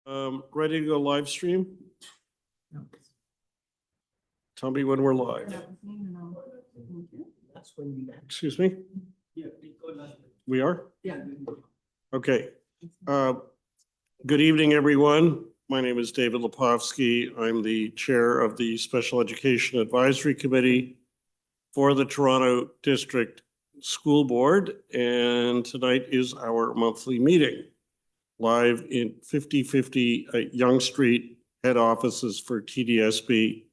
Ready to go live stream? Tell me when we're live. Excuse me? We are? Yeah. Okay. Good evening, everyone. My name is David Lepofsky. I'm the chair of the Special Education Advisory Committee for the Toronto District School Board, and tonight is our monthly meeting live in 5050 Yonge Street head offices for TDSB.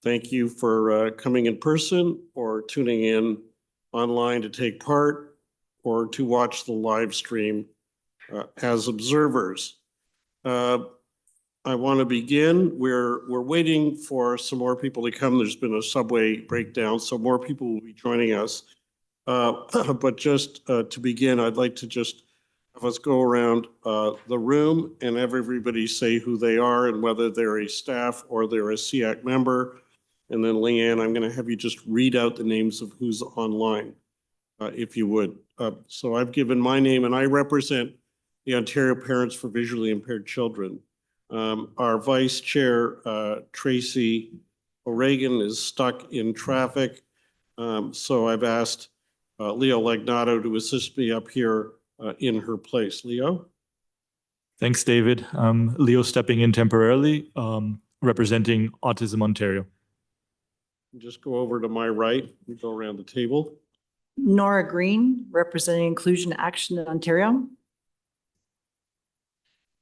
Thank you for coming in person or tuning in online to take part or to watch the live stream as observers. I want to begin. We're waiting for some more people to come. There's been a subway breakdown, so more people will be joining us. But just to begin, I'd like to just have us go around the room and have everybody say who they are and whether they're a staff or they're a SEAC member. And then Leanne, I'm going to have you just read out the names of who's online, if you would. So I've given my name, and I represent the Ontario Parents for Visually Impaired Children. Our vice chair, Tracy O'Regan, is stuck in traffic. So I've asked Leo Lagnato to assist me up here in her place. Leo? Thanks, David. Leo stepping in temporarily, representing Autism Ontario. Just go over to my right and go around the table. Nora Green, representing Inclusion Action in Ontario.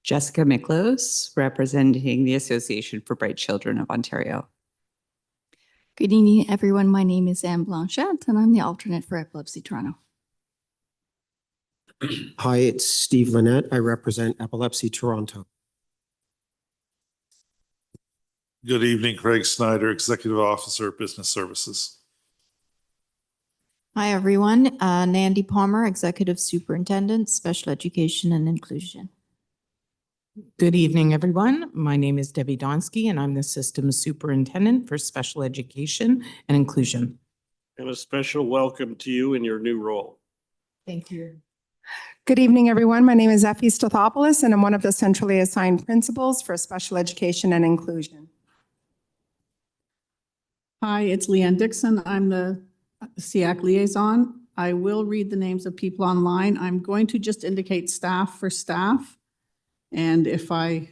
Jessica Miklos, representing the Association for Bright Children of Ontario. Good evening, everyone. My name is Anne Blanchette, and I'm the alternate for Epilepsy Toronto. Hi, it's Steve Lynette. I represent Epilepsy Toronto. Good evening, Craig Snyder, Executive Officer, Business Services. Hi, everyone. Nandy Palmer, Executive Superintendent, Special Education and Inclusion. Good evening, everyone. My name is Debbie Donsky, and I'm the Systems Superintendent for Special Education and Inclusion. And a special welcome to you in your new role. Thank you. Good evening, everyone. My name is Effie Stathopoulos, and I'm one of the centrally assigned principals for Special Education and Inclusion. Hi, it's Leanne Dixon. I'm the SEAC liaison. I will read the names of people online. I'm going to just indicate staff for staff. And if I'm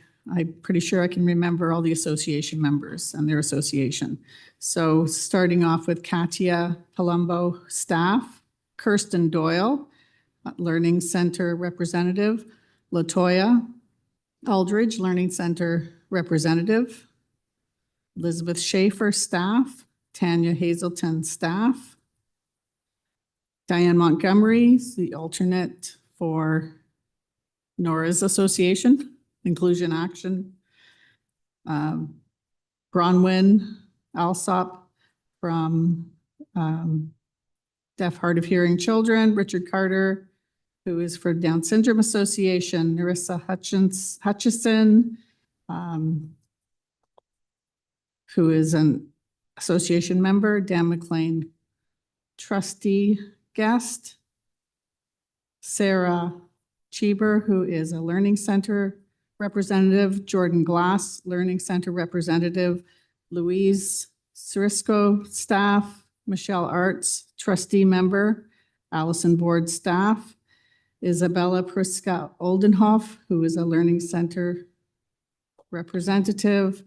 pretty sure I can remember all the association members and their association. So starting off with Katia Palumbo, staff, Kirsten Doyle, Learning Center representative, Latoya Aldridge, Learning Center representative, Elizabeth Schaefer, staff, Tanya Hazelton, staff, Diane Montgomery, the alternate for Nora's Association, Inclusion Action, Bronwyn Alsop from Deaf, Hard of Hearing Children, Richard Carter, who is for Down Syndrome Association, Narissa Hutchison, who is an association member, Dan McLean, trustee guest, Sarah Cheever, who is a Learning Center representative, Jordan Glass, Learning Center representative, Louise Sirisco, staff, Michelle Arts, trustee member, Allison Board staff, Isabella Priska Oldenhoff, who is a Learning Center representative,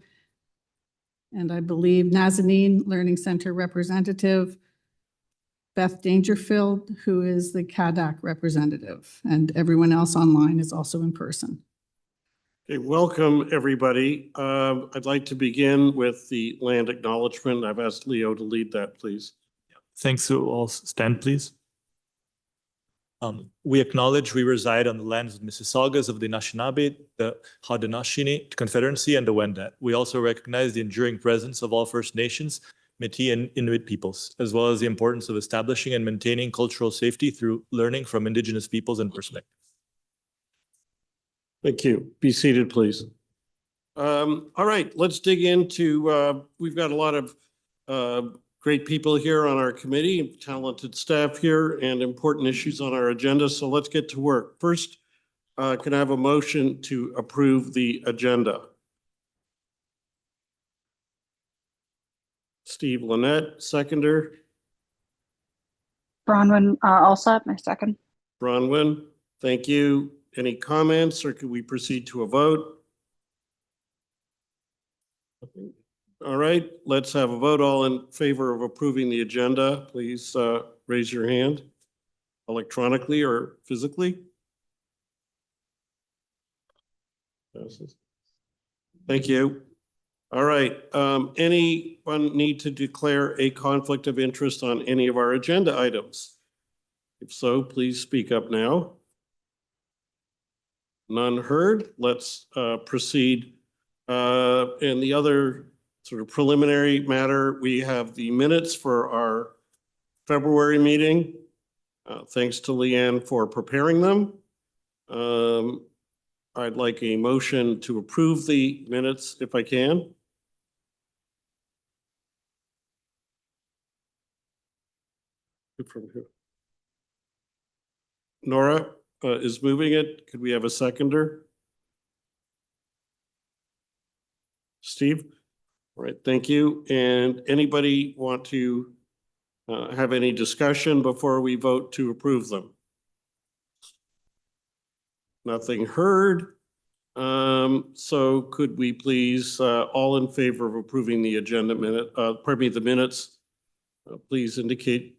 and I believe Nazanin, Learning Center representative, Beth Dangerfield, who is the CADAC representative, and everyone else online is also in person. Okay, welcome, everybody. I'd like to begin with the land acknowledgement. I've asked Leo to lead that, please. Thanks to all. Stand, please. We acknowledge we reside on the lands of Mississaugas of the Anishinaabe, the Haudenosaunee Confederacy, and the Wendat. We also recognize the enduring presence of all First Nations, Métis, and Inuit peoples, as well as the importance of establishing and maintaining cultural safety through learning from Indigenous peoples and perspectives. Thank you. Be seated, please. All right, let's dig into, we've got a lot of great people here on our committee, talented staff here, and important issues on our agenda. So let's get to work. First, Can I have a motion to approve the agenda? Steve Lynette, seconder. Bronwyn, Alsop, my second. Bronwyn, thank you. Any comments, or could we proceed to a vote? All right, let's have a vote. All in favor of approving the agenda, please raise your hand electronically or physically. Thank you. All right, anyone need to declare a conflict of interest on any of our agenda items? If so, please speak up now. None heard. Let's proceed. And the other sort of preliminary matter, we have the minutes for our February meeting. Thanks to Leanne for preparing them. I'd like a motion to approve the minutes if I can. From who? Nora is moving it. Could we have a seconder? Steve? All right, thank you. And anybody want to have any discussion before we vote to approve them? Nothing heard. So could we please, all in favor of approving the agenda the minutes, please indicate.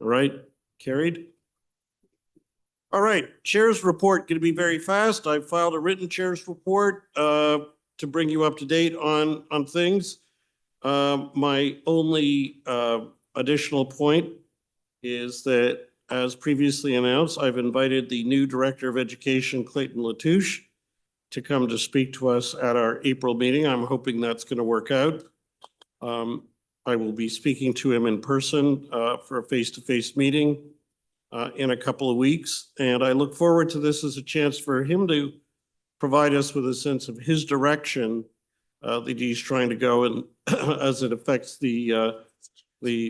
All right, carried. All right, chair's report going to be very fast. I filed a written chair's report to bring you up to date on things. My only additional point is that, as previously announced, I've invited the new Director of Education, Clayton Latouche, to come to speak to us at our April meeting. I'm hoping that's going to work out. I will be speaking to him in person for a face-to-face meeting in a couple of weeks. And I look forward to this as a chance for him to provide us with a sense of his direction that he's trying to go and as it affects the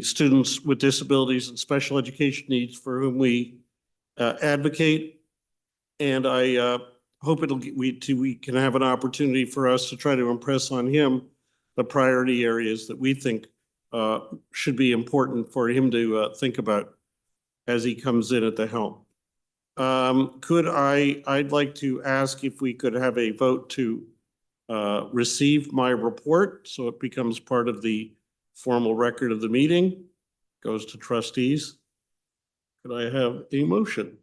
students with disabilities and special education needs for whom we advocate. And I hope we can have an opportunity for us to try to impress on him the priority areas that we think should be important for him to think about as he comes in at the helm. I'd like to ask if we could have a vote to receive my report so it becomes part of the formal record of the meeting, goes to trustees. Could I have a motion?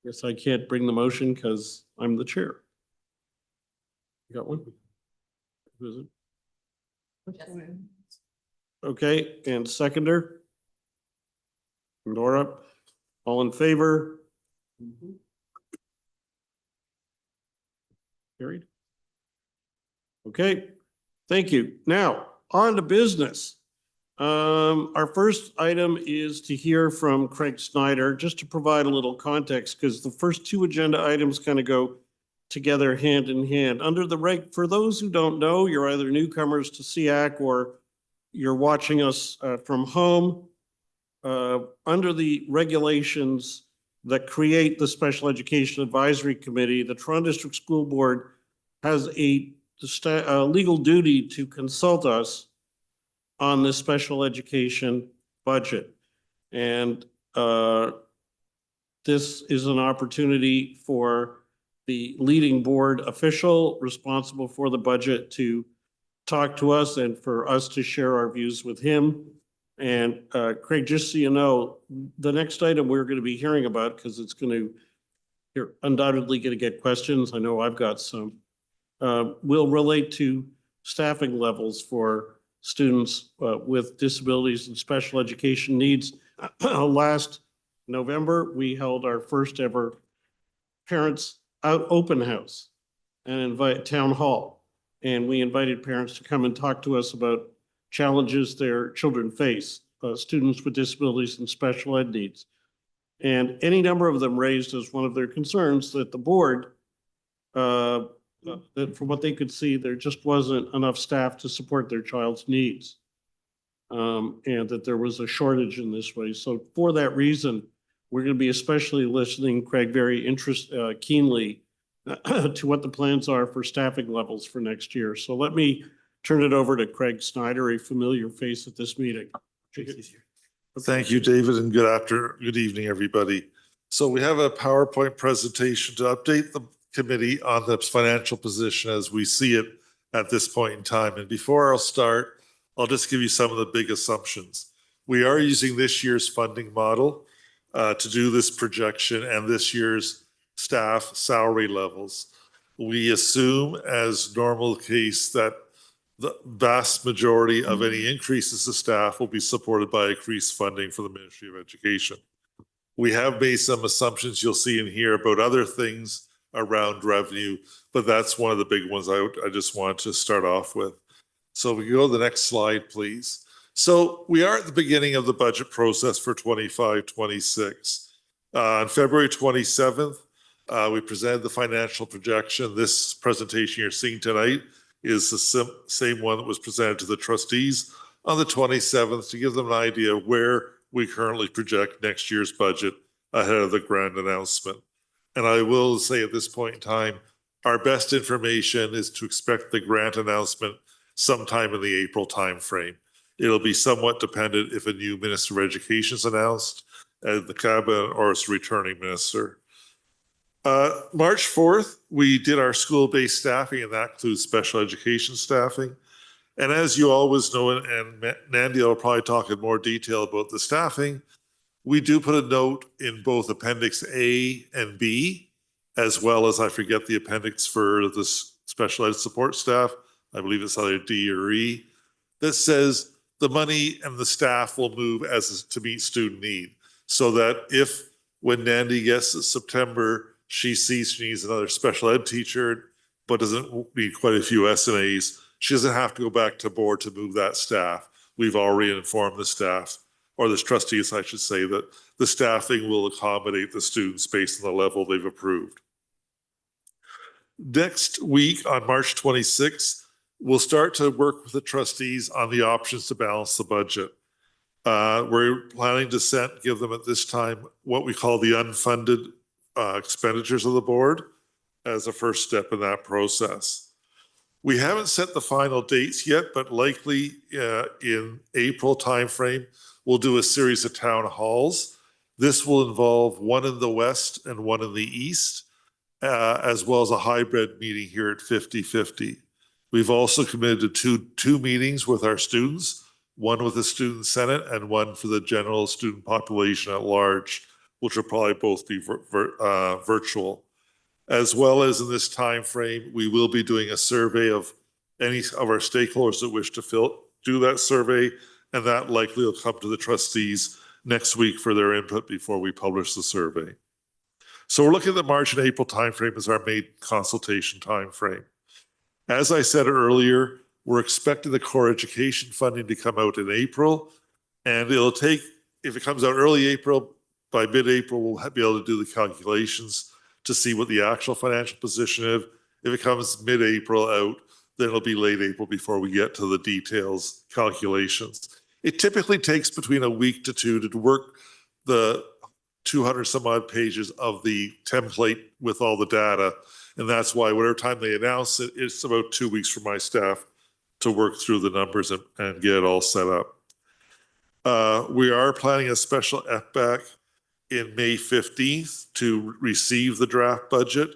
Guess I can't bring the motion because I'm the chair. You got one? Who is it? Okay, and seconder? Nora, all in favor? Carried. Okay, thank you. Now, on to business. Our first item is to hear from Craig Snyder, just to provide a little context, because the first two agenda items kind of go together hand in hand. Under the for those who don't know, you're either newcomers to SEAC or you're watching us from home. Under the regulations that create the Special Education Advisory Committee, the Toronto District School Board has a legal duty to consult us on the special education budget. And this is an opportunity for the leading board official responsible for the budget to talk to us and for us to share our views with him. And Craig, just so you know, the next item we're going to be hearing about, because it's going to, you're undoubtedly going to get questions. I know I've got some, will relate to staffing levels for students with disabilities and special education needs. Last November, we held our first ever parents out open house and town hall. And we invited parents to come and talk to us about challenges their children face, students with disabilities and special ed needs. And any number of them raised as one of their concerns that the board, that from what they could see, there just wasn't enough staff to support their child's needs. and that there was a shortage in this way. So for that reason, we're going to be especially listening, Craig, very keenly to what the plans are for staffing levels for next year. So let me turn it over to Craig Snyder, a familiar face at this meeting. Thank you, David, and good evening, everybody. So we have a PowerPoint presentation to update the committee on the financial position as we see it at this point in time. And before I'll start, I'll just give you some of the big assumptions. We are using this year's funding model to do this projection and this year's staff salary levels. We assume, as normal case, that the vast majority of any increases to staff will be supported by increased funding for the Ministry of Education. We have made some assumptions you'll see in here about other things around revenue, but that's one of the big ones I just wanted to start off with. So we can go to the next slide, please. So we are at the beginning of the budget process for 25-26. On February 27th, we presented the financial projection. This presentation you're seeing tonight is the same one that was presented to the trustees on the 27th to give them an idea of where we currently project next year's budget ahead of the grand announcement. And I will say at this point in time, our best information is to expect the grant announcement sometime in the April timeframe. It'll be somewhat dependent if a new Minister of Education is announced, the cabinet, or it's a returning minister. March 4th, we did our school-based staffing, and that includes special education staffing. And as you always know, and Nandy will probably talk in more detail about the staffing, we do put a note in both Appendix A and B, as well as, I forget the appendix for the special ed support staff, I believe it's either D or E, that says the money and the staff will move as to meet student need. So that if, when Nandy gets to September, she sees she needs another special ed teacher, but doesn't need quite a few SNAs, she doesn't have to go back to board to move that staff. We've already informed the staff, or the trustees, I should say, that the staffing will accommodate the students based on the level they've approved. Next week, on March 26th, we'll start to work with the trustees on the options to balance the budget. We're planning to give them at this time what we call the unfunded expenditures of the board as a first step in that process. We haven't set the final dates yet, but likely in April timeframe, we'll do a series of town halls. This will involve one in the west and one in the east, as well as a hybrid meeting here at 50-50. We've also committed to two meetings with our students, one with the Student Senate and one for the general student population at large, which will probably both be virtual. As well as in this time frame, we will be doing a survey of any of our stakeholders that wish to do that survey, and that likely will come to the trustees next week for their input before we publish the survey. So we're looking at the March and April timeframe as our main consultation timeframe. As I said earlier, we're expecting the core education funding to come out in April, and it'll take, if it comes out early April, by mid-April, we'll be able to do the calculations to see what the actual financial position is. If it comes mid-April out, then it'll be late April before we get to the details calculations. It typically takes between a week to two to work the 200 some odd pages of the template with all the data. And that's why whatever time they announce it, it's about 2 weeks for my staff to work through the numbers and get it all set up. We are planning a special FBAC in May 15th to receive the draft budget.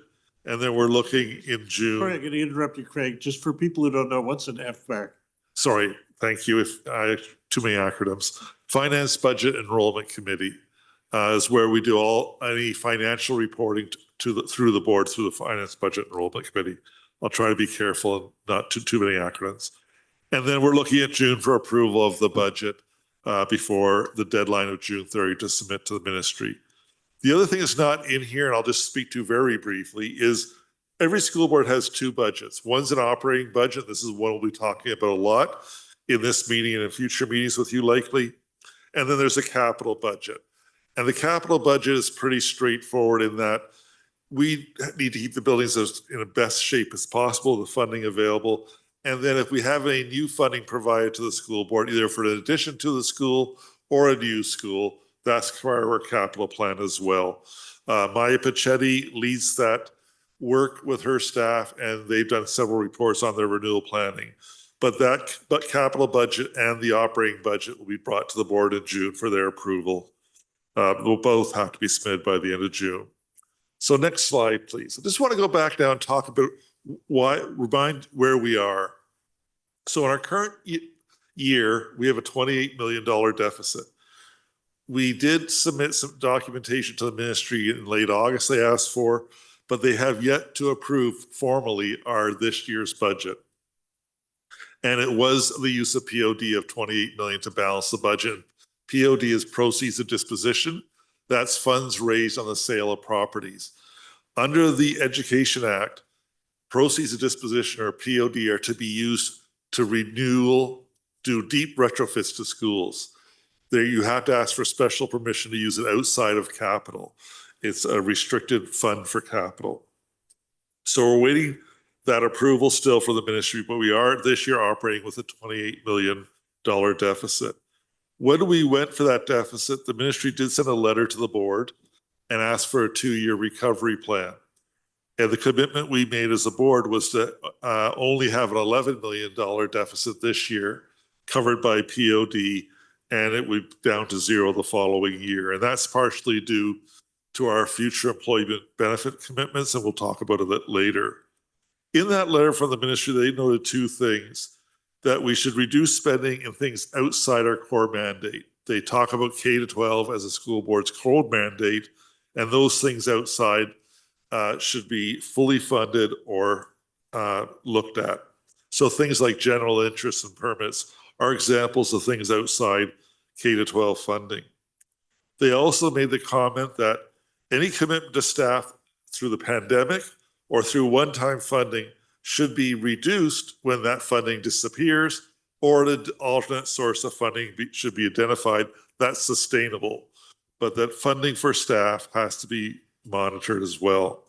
And then we're looking in June. Sorry, I'm going to interrupt you, Craig. Just for people who don't know, what's an FBAC? Sorry, thank you. If I have too many acronyms. Finance Budget Enrollment Committee is where we do any financial reporting through the board, through the Finance Budget Enrollment Committee. I'll try to be careful and not too many acronyms. And then we're looking at June for approval of the budget before the deadline of June 30 to submit to the ministry. The other thing that's not in here, and I'll just speak to very briefly, is every school board has two budgets. One's an operating budget. This is one we'll be talking about a lot in this meeting and in future meetings with you likely. And then there's a capital budget. And the capital budget is pretty straightforward in that we need to keep the buildings in the best shape as possible, the funding available, And then if we have any new funding provided to the school board, either for an addition to the school or a new school, that's part of our capital plan as well. Maya Pachetti leads that work with her staff, and they've done several reports on their renewal planning. But capital budget and the operating budget will be brought to the board in June for their approval. They'll both have to be submitted by the end of June. So next slide, please. I just want to go back now and talk about remind where we are. So in our current year, we have a $28 million deficit. We did submit some documentation to the ministry in late August they asked for, but they have yet to approve formally our this year's budget. And it was the use of POD of 28 million to balance the budget. POD is proceeds of disposition. That's funds raised on the sale of properties. Under the Education Act, proceeds of disposition, or POD, are to be used to do deep retrofits to schools. There you have to ask for special permission to use it outside of capital. It's a restricted fund for capital. So we're waiting that approval still for the ministry, but we are this year operating with a $28 million deficit. When we went for that deficit, the ministry did send a letter to the board and asked for a 2-year recovery plan. And the commitment we made as a board was to only have an $11 million deficit this year covered by POD, and it would down to zero the following year. And that's partially due to our future employment benefit commitments, and we'll talk about it later. In that letter from the ministry, they noted two things: that we should reduce spending in things outside our core mandate. They talk about K-12 as a school board's core mandate, and those things outside should be fully funded or looked at. So things like general interest and permits are examples of things outside K-12 funding. They also made the comment that any commitment to staff through the pandemic or through one-time funding should be reduced when that funding disappears, or an alternate source of funding should be identified that's sustainable, but that funding for staff has to be monitored as well.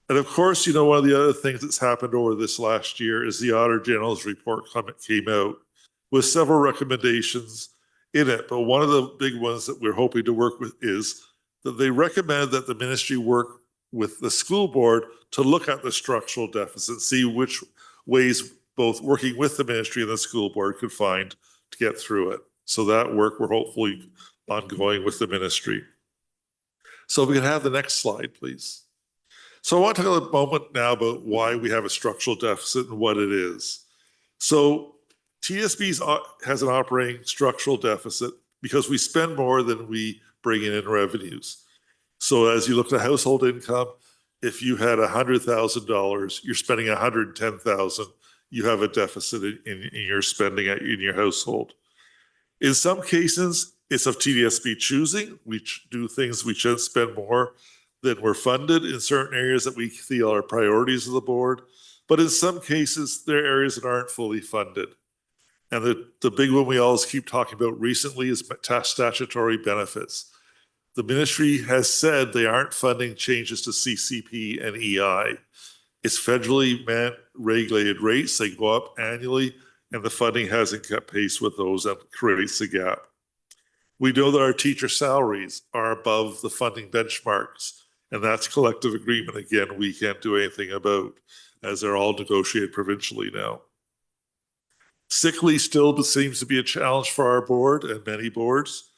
And of course, you know, one of the other things that's happened over this last year is the Auditor General's report came out with several recommendations in it. But one of the big ones that we're hoping to work with is that they recommend that the ministry work with the school board to look at the structural deficit, see which ways both working with the ministry and the school board could find to get through it. So that work we're hopefully ongoing with the ministry. So if we can have the next slide, please. So I want to talk a moment now about why we have a structural deficit and what it is. So TSB has an operating structural deficit because we spend more than we bring in revenues. So as you look at household income, if you had $100,000, you're spending $110,000, you have a deficit in your spending in your household. In some cases, it's of TDSB choosing. We do things we should spend more than we're funded in certain areas that we feel are priorities of the board. But in some cases, there are areas that aren't fully funded. And the big one we always keep talking about recently is statutory benefits. The ministry has said they aren't funding changes to CCP and EI. It's federally regulated rates. They go up annually, and the funding hasn't kept pace with those, and creates a gap. We know that our teacher salaries are above the funding benchmarks, and that's collective agreement. Again, we can't do anything about, as they're all negotiated provincially now. Sick leave still seems to be a challenge for our board and many boards,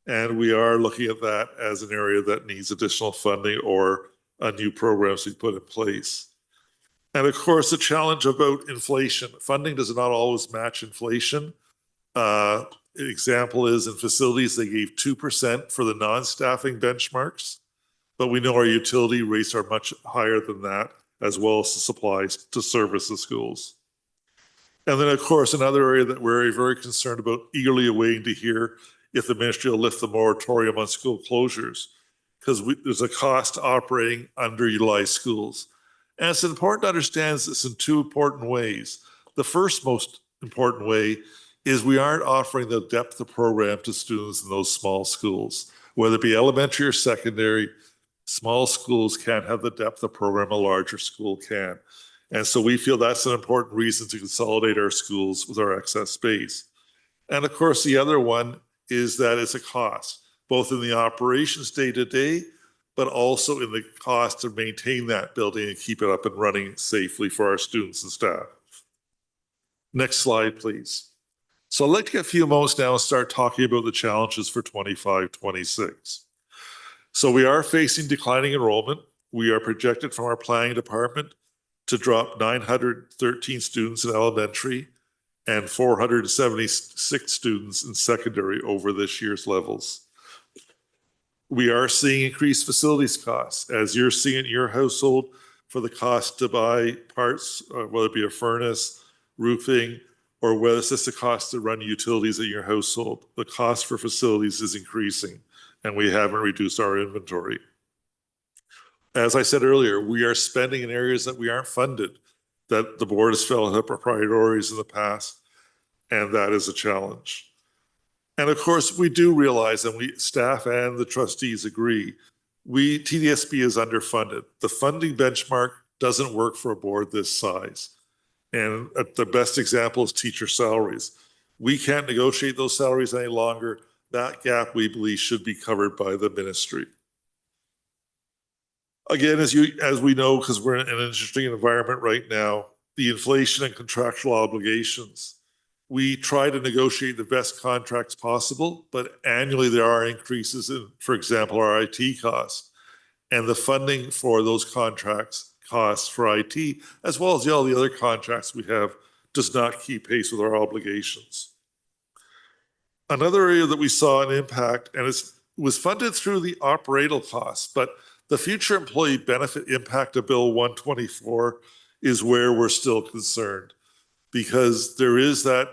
and we are looking at that as an area that needs additional funding or a new programs we put in place. And of course, the challenge about inflation. Funding does not always match inflation. An example is in facilities, they gave 2% for the non-staffing benchmarks, but we know our utility rates are much higher than that, as well as the supplies to service the schools. And then, of course, another area that we're very concerned about, eagerly awaiting to hear if the ministry will lift the moratorium on school closures, because there's a cost to operating underutilized schools. And it's important to understand this in two important ways. The first most important way is we aren't offering the depth of program to students in those small schools. Whether it be elementary or secondary, small schools can't have the depth of program a larger school can. And so we feel that's an important reason to consolidate our schools with our excess space. And of course, the other one is that it's a cost, both in the operations day to day, but also in the cost to maintain that building and keep it up and running safely for our students and staff. Next slide, please. So I'd like to get a few moments now and start talking about the challenges for 25-26. So we are facing declining enrollment. We are projected from our planning department to drop 913 students in elementary and 476 students in secondary over this year's levels. We are seeing increased facilities costs, as you're seeing in your household, for the cost to buy parts, whether it be a furnace, roofing, or whether it's just the cost to run utilities in your household. The cost for facilities is increasing, and we haven't reduced our inventory. As I said earlier, we are spending in areas that we aren't funded, that the board has felt up our priorities in the past, and that is a challenge. And of course, we do realize, and we staff and the trustees agree, TDSB is underfunded. The funding benchmark doesn't work for a board this size. And the best example is teacher salaries. We can't negotiate those salaries any longer. That gap, we believe, should be covered by the ministry. Again, as we know, because we're in an interesting environment right now, the inflation and contractual obligations, we try to negotiate the best contracts possible, but annually there are increases in, for example, our IT costs. And the funding for those contracts, costs for IT, as well as all the other contracts we have, does not keep pace with our obligations. Another area that we saw an impact, and it was funded through the operational costs, but the future employee benefit impact of Bill 124 is where we're still concerned, because there is that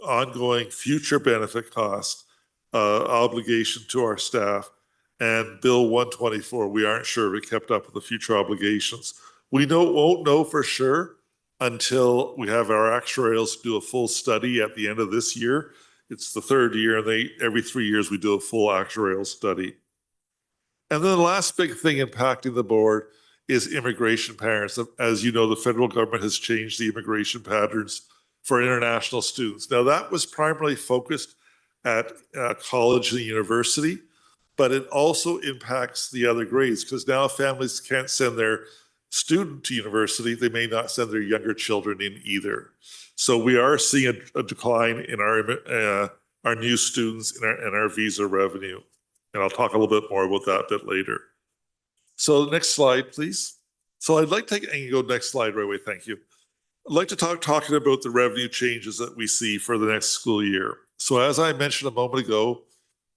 ongoing future benefit cost obligation to our staff. And Bill 124, we aren't sure if it kept up with the future obligations. We won't know for sure until we have our actuarials do a full study at the end of this year. It's the third year, and every 3 years we do a full actuarial study. And then the last big thing impacting the board is immigration patterns. As you know, the federal government has changed the immigration patterns for international students. Now, that was primarily focused at college and university, but it also impacts the other grades, because now families can't send their student to university. They may not send their younger children in either. So we are seeing a decline in our new students and our visa revenue. And I'll talk a little bit more about that a bit later. So next slide, please. So I'd like to take, and you go next slide right away, thank you. I'd like to talking about the revenue changes that we see for the next school year. So as I mentioned a moment ago,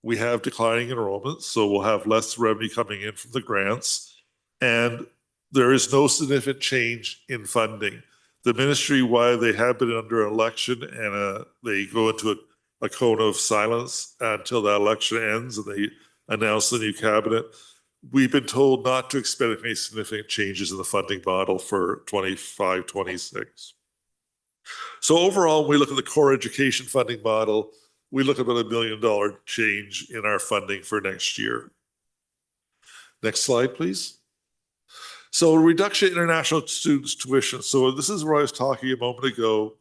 we have declining enrollment, so we'll have less revenue coming in from the grants, and there is no significant change in funding. The ministry, while they have been under election and they go into a cone of silence until that election ends and they announce the new cabinet, we've been told not to expect any significant changes in the funding model for 25-26. So overall, when we look at the core education funding model, we look at about $1 million change in our funding for next year. Next slide, please. So reduction in international students' tuition. So this is where I was talking a moment ago.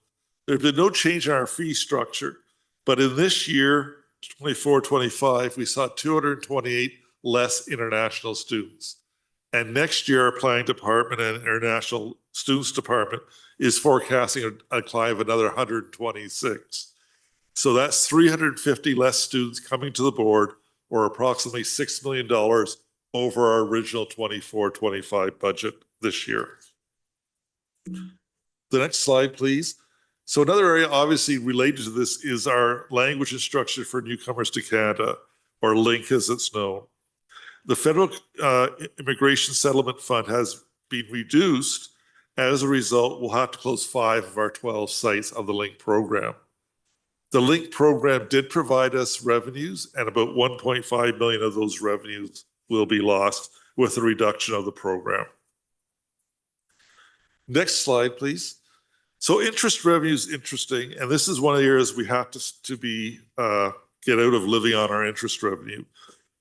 There's been no change in our fee structure, but in this year, 24-25, we saw 228 less international students. And next year, our planning department and international students department is forecasting a decline of another 126. So that's 350 less students coming to the board, or approximately $6 million over our original 24-25 budget this year. The next slide, please. So another area obviously related to this is our language instruction for newcomers to Canada, or LINC as it's known. The Federal Immigration Settlement Fund has been reduced. As a result, we'll have to close 5 of our 12 sites of the LINC program. The LINC program did provide us revenues, and about 1.5 million of those revenues will be lost with the reduction of the program. Next slide, please. So interest revenue is interesting, and this is one of the areas we have to get out of living on our interest revenue.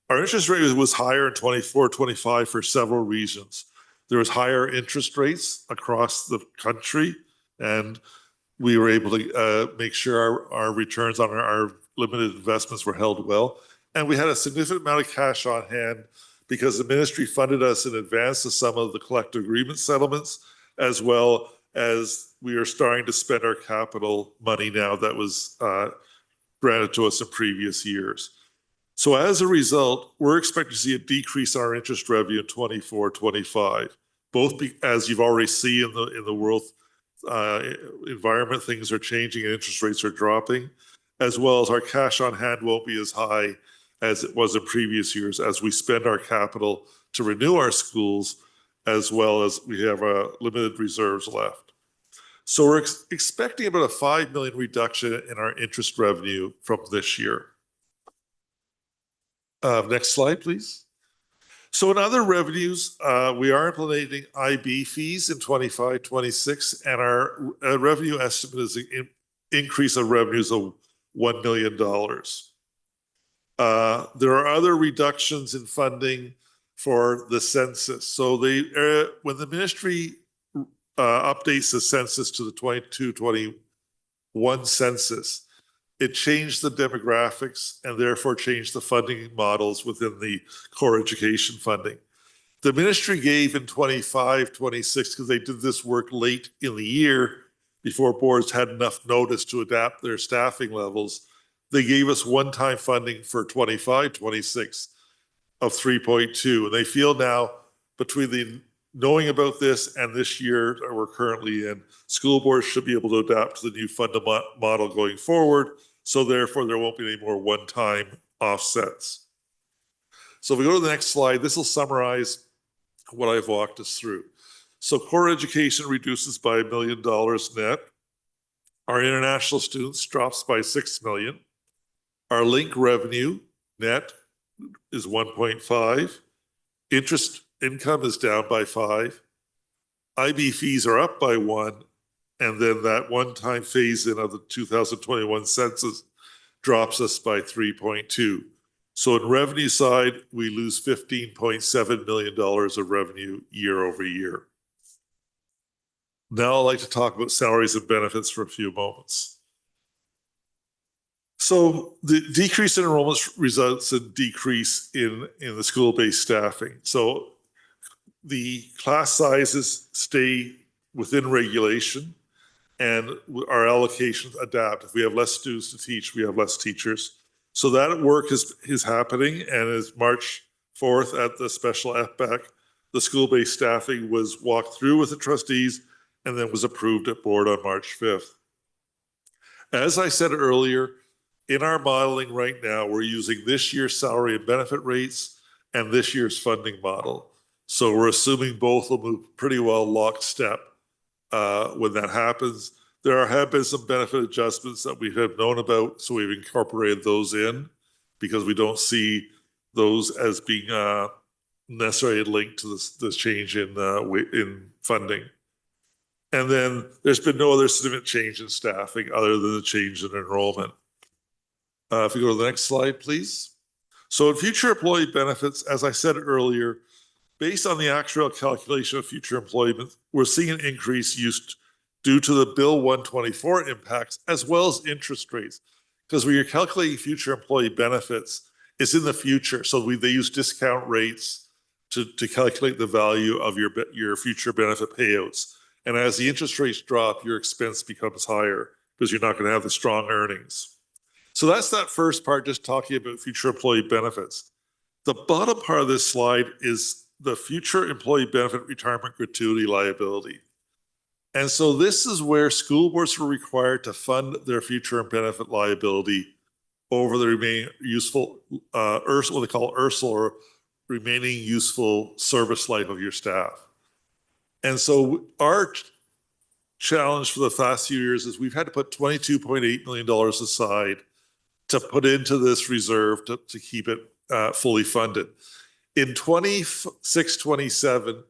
Our interest rate was higher in 24-25 for several reasons. There was higher interest rates across the country, and we were able to make sure our returns on our limited investments were held well. And we had a significant amount of cash on hand because the ministry funded us in advance of some of the collective agreement settlements, as well as we are starting to spend our capital money now that was granted to us in previous years. So as a result, we're expecting to see a decrease in our interest revenue in 24-25, both as you've already seen in the world environment, things are changing and interest rates are dropping, as well as our cash on hand won't be as high as it was in previous years as we spend our capital to renew our schools, as well as we have limited reserves left. So we're expecting about a $5 million reduction in our interest revenue from this year. Next slide, please. So in other revenues, we are implementing IB fees in 25-26, and our revenue estimate is an increase of revenues of $1 million. There are other reductions in funding for the census. So when the ministry updates the census to the 22-21 census, it changed the demographics and therefore changed the funding models within the core education funding. The ministry gave in 25-26, because they did this work late in the year before boards had enough notice to adapt their staffing levels, they gave us one-time funding for 25-26 of 3.2. And they feel now, between the knowing about this and this year that we're currently in, school boards should be able to adapt to the new funding model going forward. So therefore, there won't be any more one-time offsets. So if we go to the next slide, this will summarize what I've walked us through. So core education reduces by $1 million net. Our international students drops by $6 million. Our link revenue net is 1.5. Interest income is down by 5. IB fees are up by 1. And then that one-time phase-in of the 2021 census drops us by 3.2. So in revenue side, we lose $15.7 million of revenue year over year. Now I'd like to talk about salaries and benefits for a few moments. So the decrease in enrollments results in decrease in the school-based staffing. So the class sizes stay within regulation and our allocations adapt. If we have less students to teach, we have less teachers. So that work is happening, and as March 4th at the special FBAC, the school-based staffing was walked through with the trustees and then was approved at board on March 5th. As I said earlier, in our modeling right now, we're using this year's salary and benefit rates and this year's funding model. So we're assuming both will move pretty well lockstep when that happens. There have been some benefit adjustments that we have known about, so we've incorporated those in because we don't see those as being necessarily linked to this change in funding. And then there's been no other significant change in staffing other than the change in enrollment. If you go to the next slide, please. So in future employee benefits, as I said earlier, based on the actual calculation of future employment, we're seeing an increase used due to the Bill 124 impacts, as well as interest rates. Because when you're calculating future employee benefits, it's in the future. So they use discount rates to calculate the value of your future benefit payouts. And as the interest rates drop, your expense becomes higher because you're not going to have the strong earnings. So that's that first part, just talking about future employee benefits. The bottom part of this slide is the future employee benefit retirement gratuity liability. And so this is where school boards are required to fund their future benefit liability over the remaining useful, what they call URSL, or remaining useful service life of your staff. And so our challenge for the past few years is we've had to put $22.8 million aside to put into this reserve to keep it fully funded. In 26-27,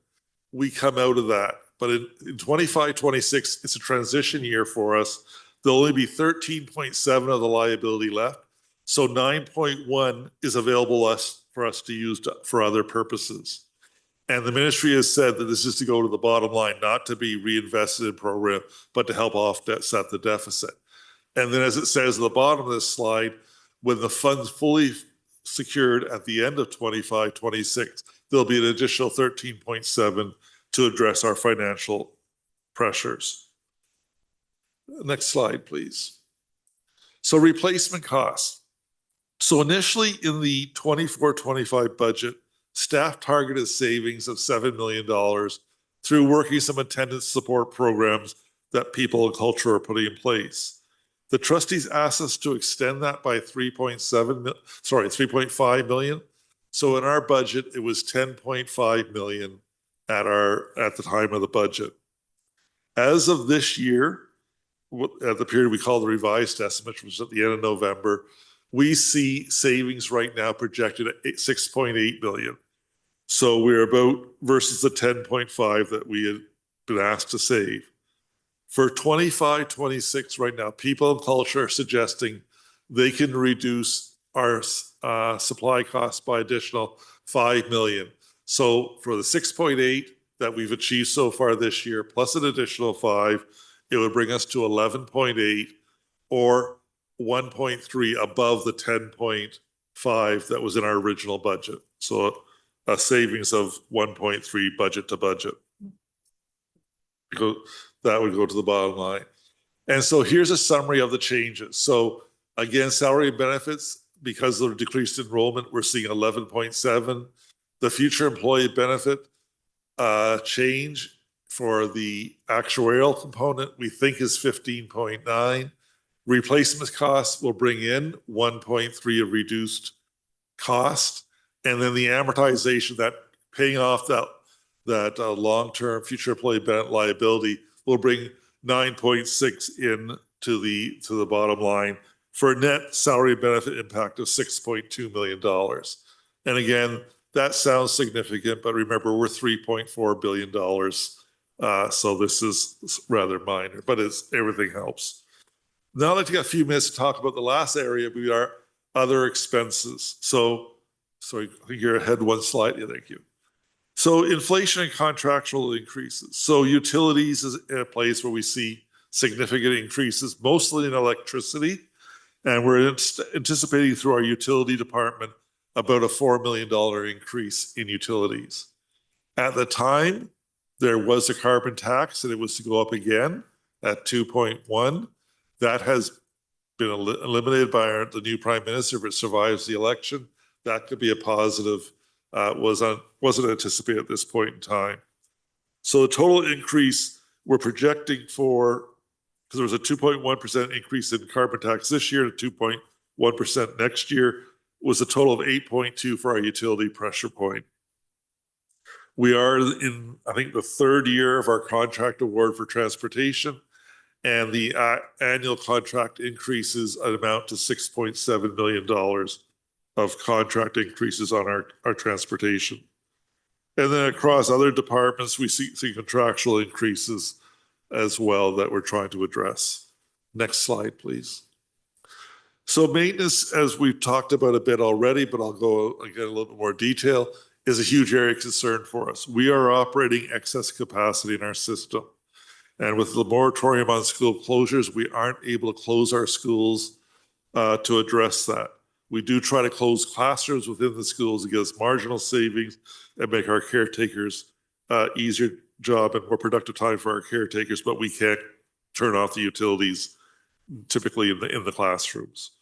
we come out of that. But in 25-26, it's a transition year for us. There'll only be 13.7 of the liability left. So 9.1 is available for us to use for other purposes. And the ministry has said that this is to go to the bottom line, not to be reinvested in program, but to help offset the deficit. And then as it says at the bottom of this slide, when the funds fully secured at the end of 25-26, there'll be an additional 13.7 to address our financial pressures. Next slide, please. So replacement costs. So initially in the 24-25 budget, staff targeted savings of $7 million through working some attendance support programs that People and Culture are putting in place. The trustees asked us to extend that by 3.5 million. So in our budget, it was 10.5 million at the time of the budget. As of this year, at the period we call the revised estimate, which was at the end of November, we see savings right now projected at 6.8 million. So we're about versus the 10.5 that we had been asked to save. For 25-26 right now, People and Culture are suggesting they can reduce our supply costs by additional 5 million. So for the 6.8 that we've achieved so far this year, plus an additional 5, it would bring us to 11.8 or 1.3 above the 10.5 that was in our original budget. So a savings of 1.3 budget to budget. That would go to the bottom line. And so here's a summary of the changes. So again, salary and benefits, because of the decreased enrollment, we're seeing 11.7. The future employee benefit change for the actuarial component, we think is 15.9. Replacement costs will bring in 1.3 of reduced cost. And then the amortization, that paying off that long-term future employee benefit liability will bring 9.6 in to the bottom line for a net salary benefit impact of $6.2 million. And again, that sounds significant, but remember, we're $3.4 billion. So this is rather minor, but everything helps. Now I'd like to get a few minutes to talk about the last area, we are other expenses. So, sorry, I think you're ahead one slide. Yeah, thank you. So inflation and contractual increases. So utilities is a place where we see significant increases, mostly in electricity. And we're anticipating through our utility department about a $4 million increase in utilities. At the time, there was a carbon tax and it was to go up again at 2.1. That has been eliminated by the new prime minister if it survives the election. That could be a positive. Wasn't anticipated at this point in time. So the total increase we're projecting for, because there was a 2.1% increase in carbon tax this year to 2.1% next year, was a total of 8.2 for our utility pressure point. We are in, I think, the third year of our contract award for transportation, and the annual contract increases amount to $6.7 million of contract increases on our transportation. And then across other departments, we see contractual increases as well that we're trying to address. Next slide, please. So maintenance, as we've talked about a bit already, but I'll go again a little bit more detail, is a huge area of concern for us. We are operating excess capacity in our system. And with the moratorium on school closures, we aren't able to close our schools to address that. We do try to close classrooms within the schools to get us marginal savings and make our caretakers easier job and more productive time for our caretakers, but we can't turn off the utilities typically in the classrooms.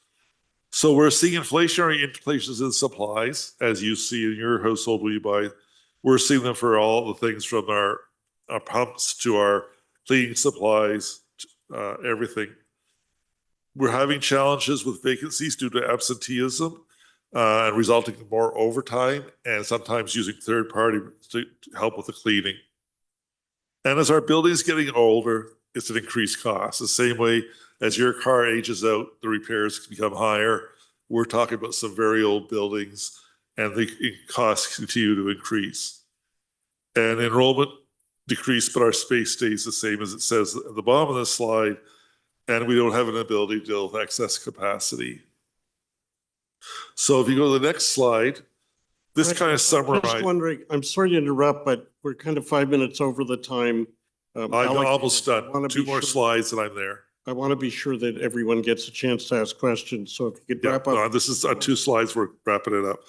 So we're seeing inflationary inflations in supplies, as you see in your household when you buy. We're seeing them for all the things from our pumps to our cleaning supplies, everything. We're having challenges with vacancies due to absenteeism and resulting in more overtime and sometimes using third party to help with the cleaning. And as our building's getting older, it's an increased cost. The same way as your car ages out, the repairs become higher. We're talking about some very old buildings and the costs continue to increase. And enrollment decreased, but our space stays the same as it says at the bottom of the slide. And we don't have an ability to deal with excess capacity. So if you go to the next slide, This kind of I'm just summarized, wondering, I'm sorry to interrupt, but we're kind of 5 minutes over the time. I'm allocated. almost I done. wanna 2 be more sure- slides and I'm there. I want to be sure that everyone gets a chance to ask questions. So if you could Yeah, wrap up. this is 2 slides. We're wrapping it up.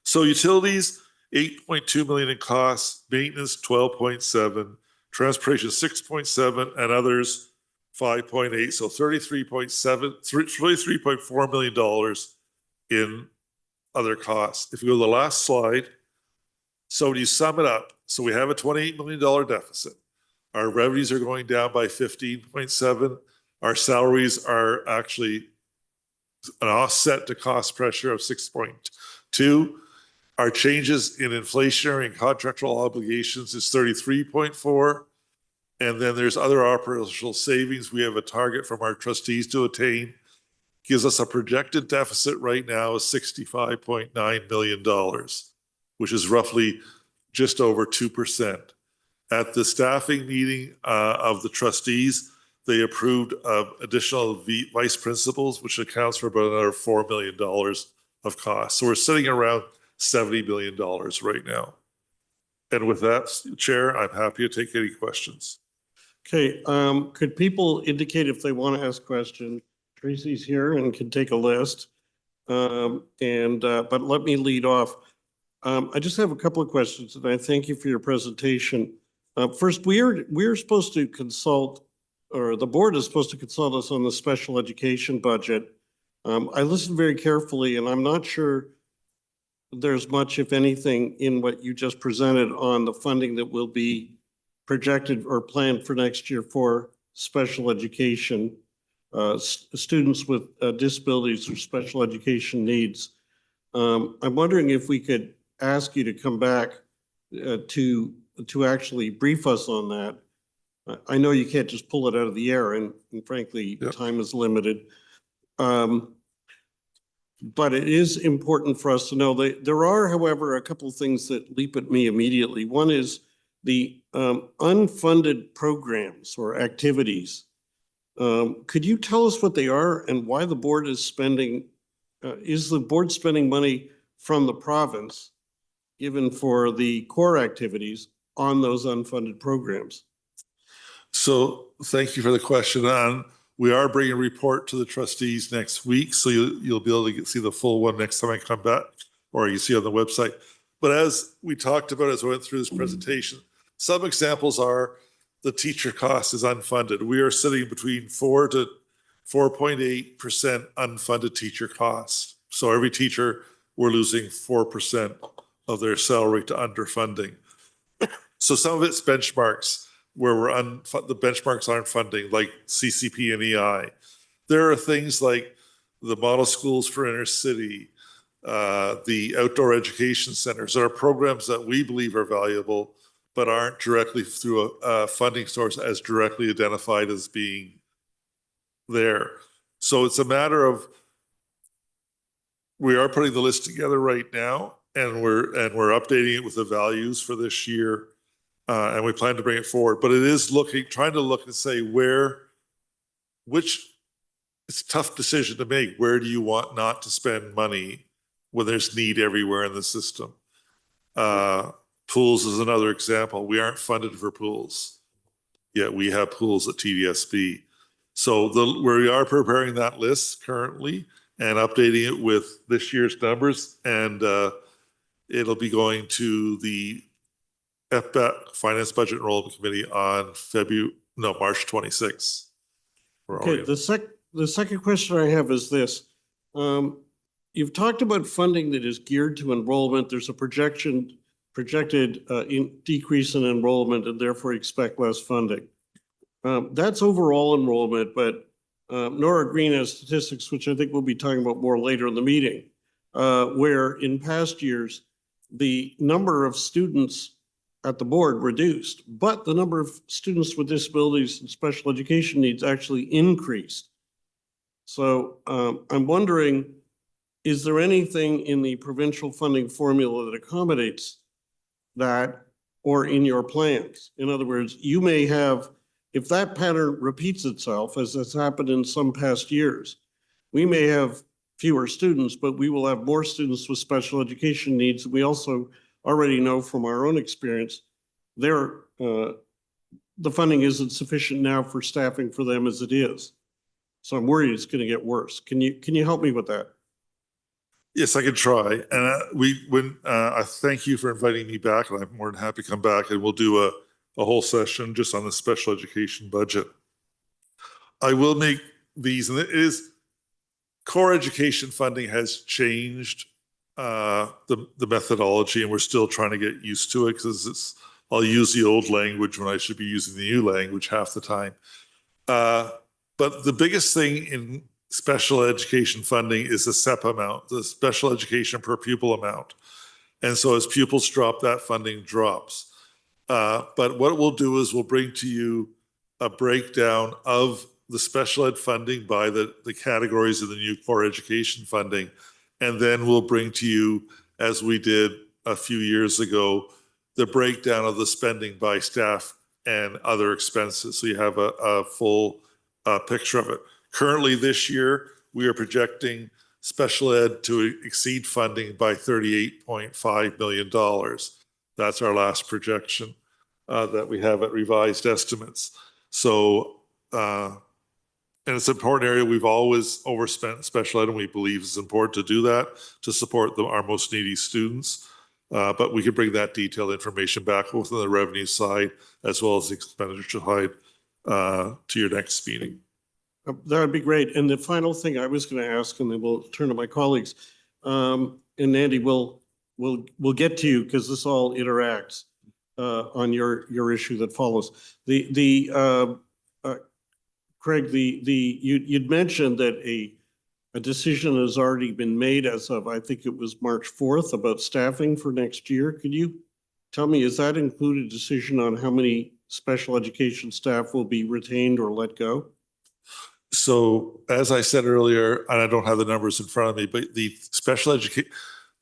So utilities, 8.2 million in costs, maintenance, 12.7, transportation, 6.7, and others, 5.8. So 33.4 million dollars in other costs. If you go to the last slide, so when you sum it up, so we have a $28 million deficit. Our revenues are going down by 15.7. Our salaries are actually an offset to cost pressure of 6.2. Our changes in inflationary and contractual obligations is 33.4. And then there's other operational savings. We have a target from our trustees to attain. Gives us a projected deficit right now of $65.9 million, which is roughly just over 2%. At the staffing meeting of the trustees, they approved additional vice principals, which accounts for about another $4 million of costs. So we're sitting around $70 million right now. And with that, Chair, I'm happy to take any questions. Okay, could people indicate if they want to ask questions? Tracy's here and can take a list. But let me lead off. I just have a couple of questions, and I thank you for your presentation. First, we're supposed to consult, or the board is supposed to consult us on the special education budget. I listened very carefully, and I'm not sure there's much, if anything, in what you just presented on the funding that will be projected or planned for next year for special education, students with disabilities or special education needs. I'm wondering if we could ask you to come back to actually brief us on that. I know you can't just pull it out of the air, and frankly, Yep. time is limited. But it is important for us to know that there are, however, a couple of things that leap at me immediately. One is the unfunded programs or activities. Could you tell us what they are and why the board is spending, is the board spending money from the province given for the core activities on those unfunded programs? So thank you for the question. We are bringing a report to the trustees next week, so you'll be able to see the full one next time I come back, or you see on the website. But as we talked about as we went through this presentation, some examples are the teacher cost is unfunded. We are sitting between 4 to 4.8% unfunded teacher costs. So every teacher, we're losing 4% of their salary to underfunding. So some of it's benchmarks where the benchmarks aren't funding, like CCP and EI. There are things like the model schools for inner city, the outdoor education centers. There are programs that we believe are valuable, but aren't directly through a funding source as directly identified as being there. So it's a matter of, we are putting the list together right now, and we're updating it with the values for this year. And we plan to bring it forward, but it is trying to look and say it's a tough decision to make. Where do you want not to spend money when there's need everywhere in the system? Pools is another example. We aren't funded for pools, yet we have pools at TDSB. So we are preparing that list currently and updating it with this year's numbers, and it'll be going to the FBAT Finance Budget Enrollment Committee on March 26th. Okay, the second question I have is this. You've talked about funding that is geared to enrollment. There's a projected decrease in enrollment and therefore expect less funding. That's overall enrollment, but Nora Green has statistics, which I think we'll be talking about more later in the meeting, where in past years, the number of students at the board reduced, but the number of students with disabilities and special education needs actually increased. So I'm wondering, is there anything in the provincial funding formula that accommodates that, or in your plans? In other words, you may have, if that pattern repeats itself, as has happened in some past years, we may have fewer students, but we will have more students with special education needs. We also already know from our own experience, the funding isn't sufficient now for staffing for them as it is. So I'm worried it's going to get worse. Can you help me with that? Yes, I can try. And I thank you for inviting me back, and I'm more than happy to come back, and we'll do a whole session just on the special education budget. I will make these, and it is, core education funding has changed the methodology, and we're still trying to get used to it because I'll use the old language when I should be using the new language half the time. But the biggest thing in special education funding is the SEP amount, the special education per pupil amount. And so as pupils drop, that funding drops. But what we'll do is we'll bring to you a breakdown of the special ed funding by the categories of the new core education funding. And then we'll bring to you, as we did a few years ago, the breakdown of the spending by staff and other expenses. So you have a full picture of it. Currently this year, we are projecting special ed to exceed funding by $38.5 million. That's our last projection that we have at revised estimates. So, and it's an important area. We've always overspent special ed, and we believe it's important to do that to support our most needy students. But we can bring that detailed information back both on the revenue side as well as the expenditure side to your next meeting. That would be great. And the final thing I was going to ask, and then we'll turn to my colleagues, and Andy, we'll get to you because this all interacts on your issue that follows. Craig, you'd mentioned that a decision has already been made as of, I think it was March 4th, about staffing for next year. Could you tell me, is that include a decision on how many special education staff will be retained or let go? So as I said earlier, and I don't have the numbers in front of me, but the special education,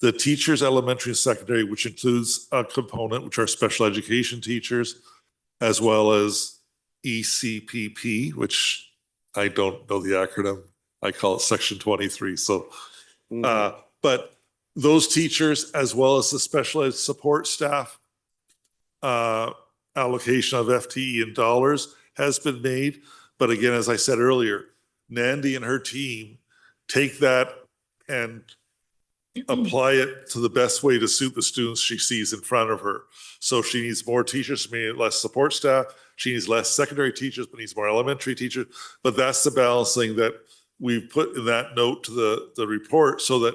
the teachers, elementary and secondary, which includes a component, which are special education teachers, as well as ECPP, which I don't know the acronym. I call it Section 23. So, but those teachers, as well as the special ed support staff, allocation of FTE in dollars has been made. But again, as I said earlier, Nandy and her team take that and apply it to the best way to suit the students she sees in front of her. So she needs more teachers, meaning less support staff. She needs less secondary teachers, but needs more elementary teachers. But that's the balancing that we've put in that note to the report so that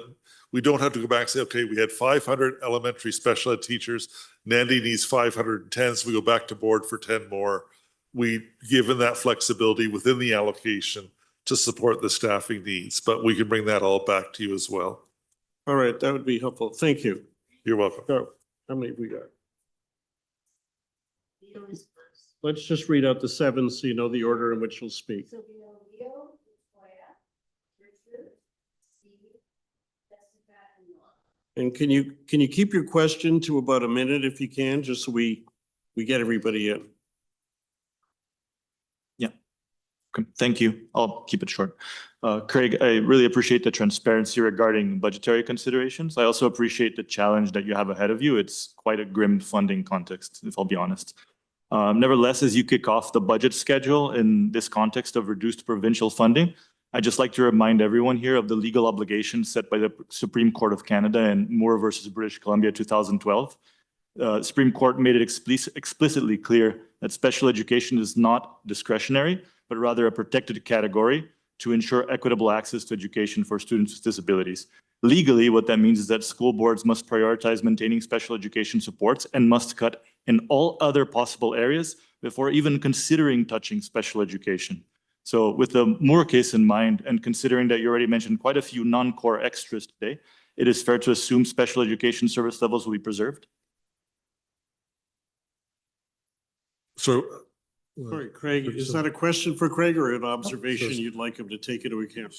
we don't have to go back and say, okay, we had 500 elementary special ed teachers. Nandy needs 510, so we go back to board for 10 more. We've given that flexibility within the allocation to support the staffing needs, but we can bring that all back to you as well. All right, that would be helpful. Thank you. You're welcome. So, how many have we got? Let's just read out the 7 so you know the order in which you'll speak. And can you keep your question to about a minute if you can, just so we get everybody in? Yeah. Okay. Thank you. I'll keep it short. Craig, I really appreciate the transparency regarding budgetary considerations. I also appreciate the challenge that you have ahead of you. It's quite a grim funding context, if I'll be honest. Nevertheless, as you kick off the budget schedule in this context of reduced provincial funding, I'd just like to remind everyone here of the legal obligations set by the Supreme Court of Canada in Moore versus British Columbia 2012. Supreme Court made it explicitly clear that special education is not discretionary, but rather a protected category to ensure equitable access to education for students with disabilities. Legally, what that means is that school boards must prioritize maintaining special education supports and must cut in all other possible areas before even considering touching special education. So with the Moore case in mind, and considering that you already mentioned quite a few non-core extras today, it is fair to assume special education service levels will be preserved? So, Sorry, Craig, is that a question for Craig or an observation you'd like him to take into account?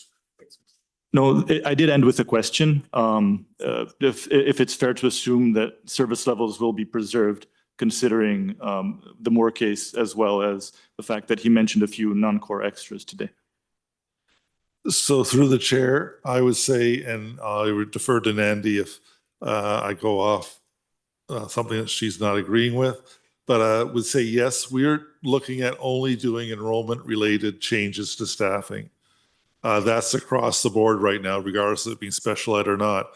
No, I did end with a question. If it's fair to assume that service levels will be preserved, considering the Moore case, as well as the fact that he mentioned a few non-core extras today. So through the chair, I would say, and I would defer to Nandy if I go off something that she's not agreeing with, but I would say, yes, we're looking at only doing enrollment-related changes to staffing. That's across the board right now, regardless of it being special ed or not.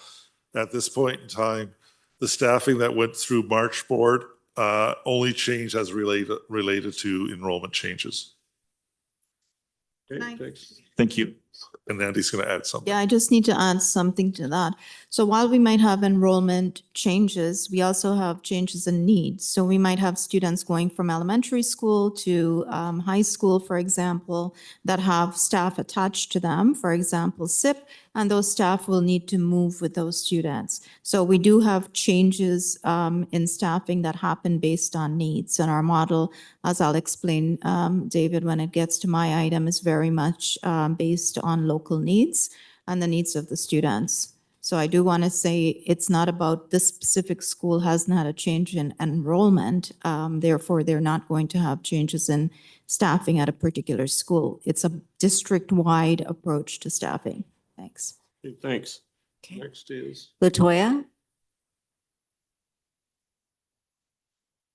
At this point in time, the staffing that went through March board only changed as related to enrollment changes. Okay, thanks. Thank you. And Nandy's going to add something. Yeah, I just need to add something to that. So while we might have enrollment changes, we also have changes in needs. So we might have students going from elementary school to high school, for example, that have staff attached to them, for example, SIP, and those staff will need to move with those students. So we do have changes in staffing that happen based on needs. And our model, as I'll explain, David, when it gets to my item, is very much based on local needs and the needs of the students. So I do want to say it's not about this specific school hasn't had a change in enrollment. Therefore, they're not going to have changes in staffing at a particular school. It's a district-wide approach to staffing. Thanks. Okay, thanks. Okay. Next is. Latoya?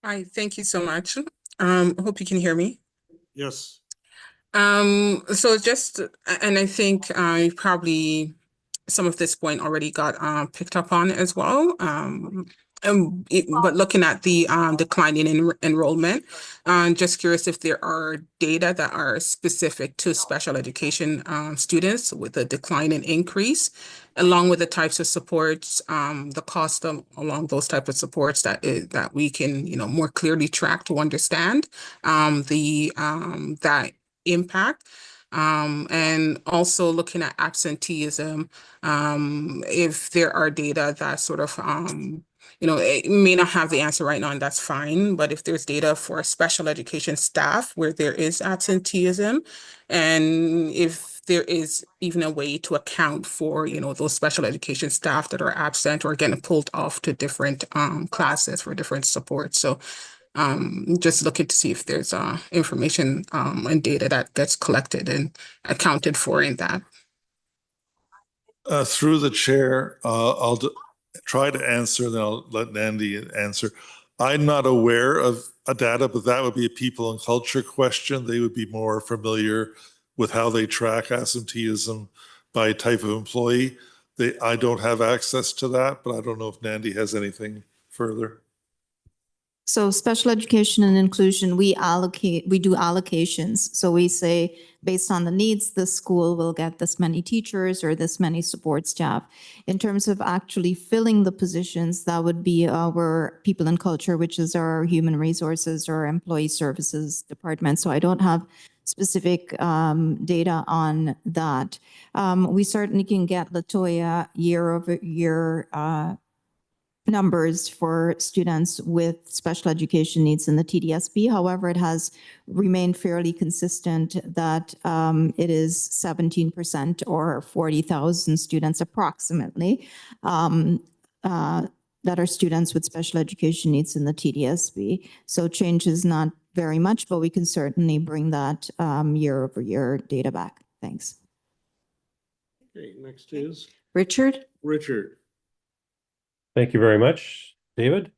Hi, thank you so much. Hope you can hear me. Yes. So just, and I think probably some of this point already got picked up on as well. But looking at the decline in enrollment, just curious if there are data that are specific to special education students with a decline and increase, along with the types of supports, the cost along those types of supports that we can more clearly track to understand that impact. And also looking at absenteeism, if there are data that sort of it may not have the answer right now, and that's fine. But if there's data for special education staff where there is absenteeism, and if there is even a way to account for, those special education staff that are absent or getting pulled off to different classes for different supports. So just looking to see if there's information and data that gets collected and accounted for in that. Through the chair, I'll try to answer, then I'll let Nandy answer. I'm not aware of a data, but that would be a people and culture question. They would be more familiar with how they track absenteeism by type of employee. I don't have access to that, but I don't know if Nandy has anything further. So special education and inclusion, we do allocations. So we say, based on the needs, the school will get this many teachers or this many support staff. In terms of actually filling the positions, that would be our people and culture, which is our human resources or employee services department. So I don't have specific data on that. We certainly can get Latoya year over year numbers for students with special education needs in the TDSB. However, it has remained fairly consistent that it is 17% or 40,000 students approximately that are students with special education needs in the TDSB. So change is not very much, but we can certainly bring that year over year data back. Thanks. Okay, next is Richard? Richard. Thank you very much, David.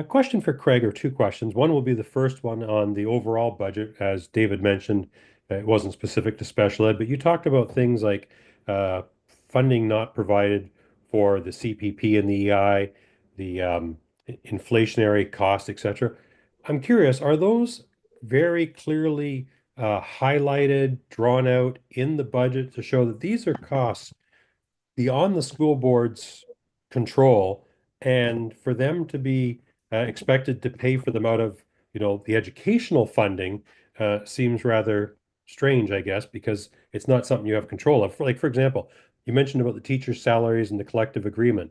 Question for Craig, or two questions. One will be the first one on the overall budget. As David mentioned, it wasn't specific to special ed, but you talked about things like funding not provided for the CPP and the EI, the inflationary costs, etc. I'm curious, are those very clearly highlighted, drawn out in the budget to show that these are costs beyond the school board's control, and for them to be expected to pay for them out of, the educational funding seems rather strange, I guess, because it's not something you have control of. For example, you mentioned about the teachers' salaries and the collective agreement.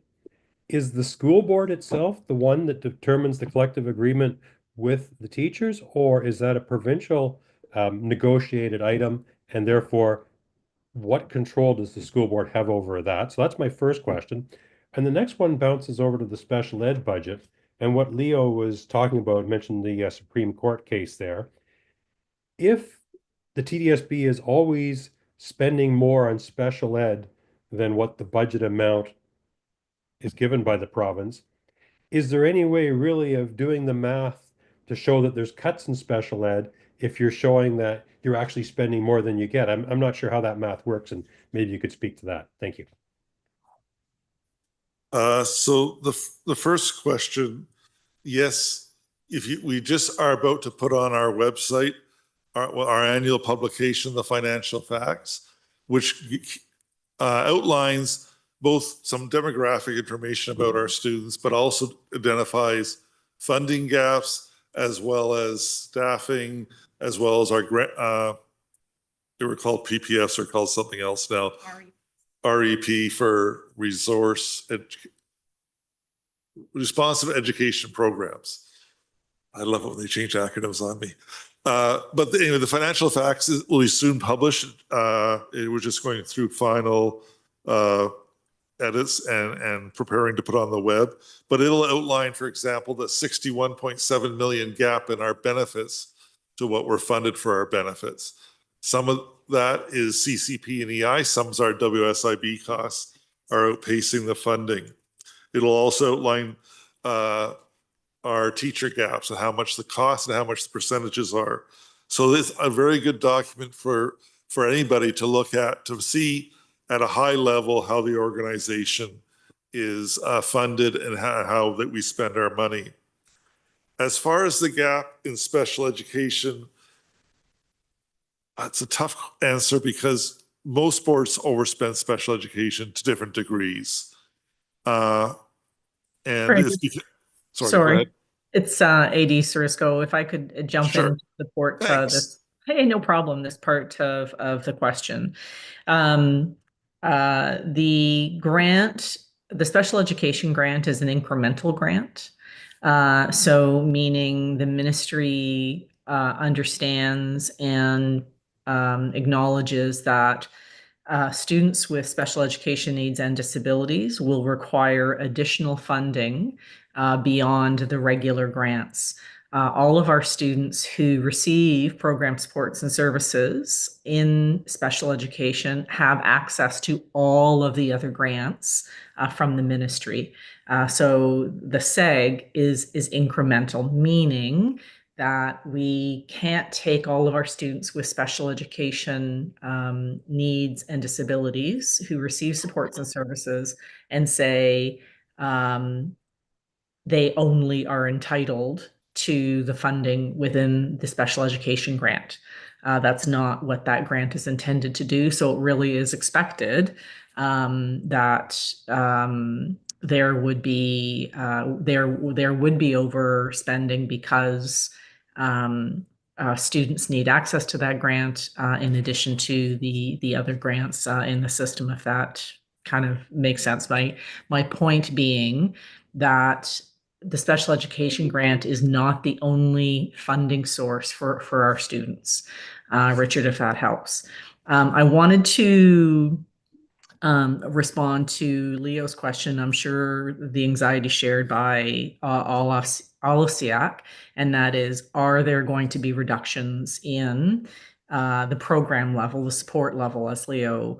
Is the school board itself the one that determines the collective agreement with the teachers, or is that a provincial negotiated item, and therefore what control does the school board have over that? So that's my first question. And the next one bounces over to the special ed budget. And what Leo was talking about, mentioned the Supreme Court case there. If the TDSB is always spending more on special ed than what the budget amount is given by the province. Is there any way really of doing the math to show that there's cuts in special ed if you're showing that you're actually spending more than you get? I'm not sure how that math works, and maybe you could speak to that. Thank you. So the first question, yes, we just are about to put on our website our annual publication, The Financial Facts, which outlines both some demographic information about our students, but also identifies funding gaps as well as staffing, as well as our grant. They were called PPFs, or called something else now. REP for responsive education programs. I love it when they change acronyms on me. But anyway, the Financial Facts will be soon published. We're just going through final edits and preparing to put on the web. But it'll outline, for example, the 61.7 million gap in our benefits to what we're funded for our benefits. Some of that is CCP and EI. Some of our WSIB costs are outpacing the funding. It'll also outline our teacher gaps and how much the cost and how much the percentages are. So it's a very good document for anybody to look at, to see at a high level how the organization is funded and how that we spend our money. As far as the gap in special education, it's a tough answer because most boards overspend special education to different degrees. And it's because, sorry. Go ahead. It's AD Sarisco. If I could jump in to support this. Hey, no problem. This part of the question. The grant, the special education grant, is an incremental grant. So meaning the ministry understands and acknowledges that students with special education needs and disabilities will require additional funding beyond the regular grants. All of our students who receive program supports and services in special education have access to all of the other grants from the ministry. So the SEG is incremental, meaning that we can't take all of our students with special education needs and disabilities who receive supports and services and say they only are entitled to the funding within the special education grant. That's not what that grant is intended to do. So it really is expected that there would be overspending because students need access to that grant in addition to the other grants in the system, if that kind of makes sense. My point being that the special education grant is not the only funding source for our students. Richard, if that helps. I wanted to respond to Leo's question. I'm sure the anxiety shared by all of SEAC, and that is, are there going to be reductions in the program level, the support level, as Leo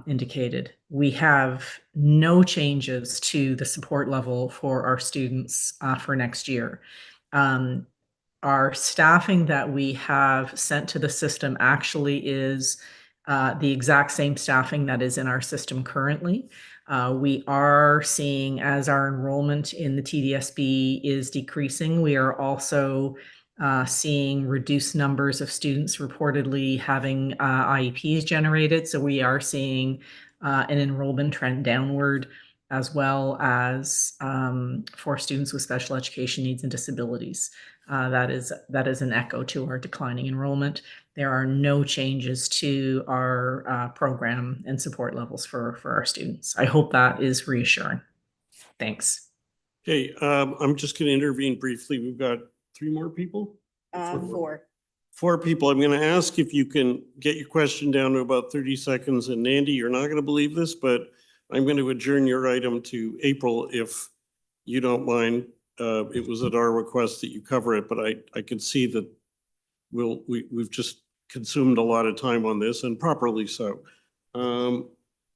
indicated? We have no changes to the support level for our students for next year. Our staffing that we have sent to the system actually is the exact same staffing that is in our system currently. We are seeing, as our enrollment in the TDSB is decreasing, we are also seeing reduced numbers of students reportedly having IEPs generated. So we are seeing an enrollment trend downward, as well as for students with special education needs and disabilities. That is an echo to our declining enrollment. There are no changes to our program and support levels for our students. I hope that is reassuring. Thanks. Okay, I'm just going to intervene briefly. We've got 3 more people? 4. 4 people. I'm going to ask if you can get your question down to about 30 seconds. And Nandy, you're not going to believe this, but I'm going to adjourn your item to April if you don't mind. It was at our request that you cover it, but I can see that we've just consumed a lot of time on this, and properly so.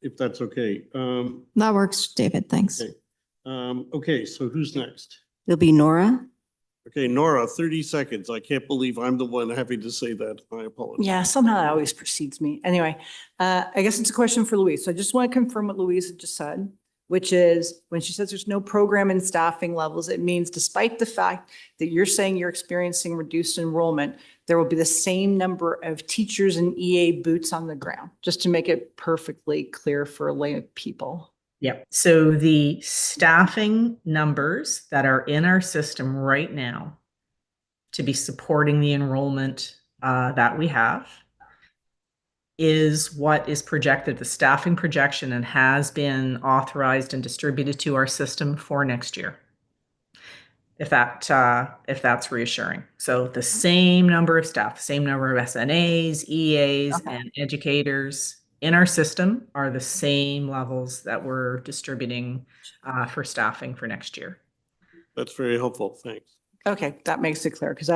If that's okay. That works, David. Thanks. Okay. Okay, so who's next? It'll be Nora. Okay, Nora, 30 seconds. I can't believe I'm the one having to say that. I apologize. Yeah, somehow that always precedes me. Anyway, I guess it's a question for Louise. So I just want to confirm what Louise just said, which is when she says there's no program and staffing levels, it means despite the fact that you're saying you're experiencing reduced enrollment, there will be the same number of teachers and EA boots on the ground, just to make it perfectly clear for lay people. Yep. So the staffing numbers that are in our system right now to be supporting the enrollment that we have is what is projected, the staffing projection, and has been authorized and distributed to our system for next year. If that's reassuring. So the same number of staff, the same number of SNAs, EAs, and educators in our system are the same levels that we're distributing for staffing for next year. That's very helpful. Thanks. Okay, that makes it clear, because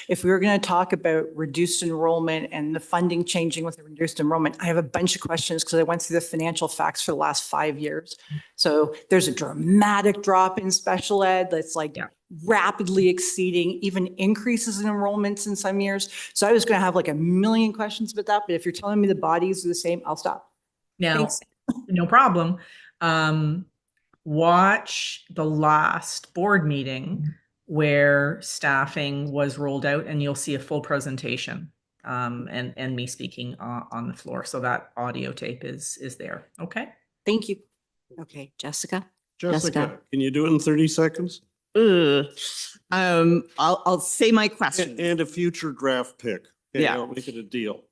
if we were going to talk about reduced enrollment and the funding changing with the reduced enrollment, I have a bunch of questions because I went through the financial facts for the last 5 years. So there's a dramatic drop in special ed that's like rapidly exceeding even increases in enrollments in some years. So I was going to have like a million questions about that, but if you're telling me the bodies are the same, I'll stop. Now, Thanks. no problem. Watch the last board meeting where staffing was rolled out, and you'll see a full presentation and me speaking on the floor. So that audio tape is there. Okay. Thank you. Okay, Jessica. Jessica, can you do it in 30 seconds? I'll say my question. And a future draft pick. Okay, Yeah. I'll make it a deal.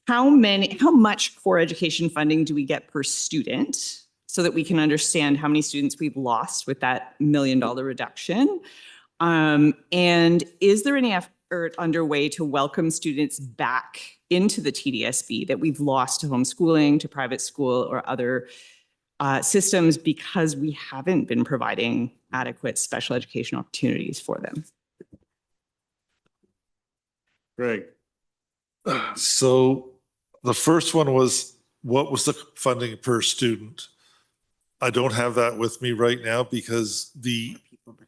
How much core education funding do we get per student so that we can understand how many students we've lost with that $1 million reduction? And is there any effort underway to welcome students back into the TDSB that we've lost to homeschooling, to private school, or other systems because we haven't been providing adequate special education opportunities for them? Greg. So the first one was, what was the funding per student? I don't have that with me right now because the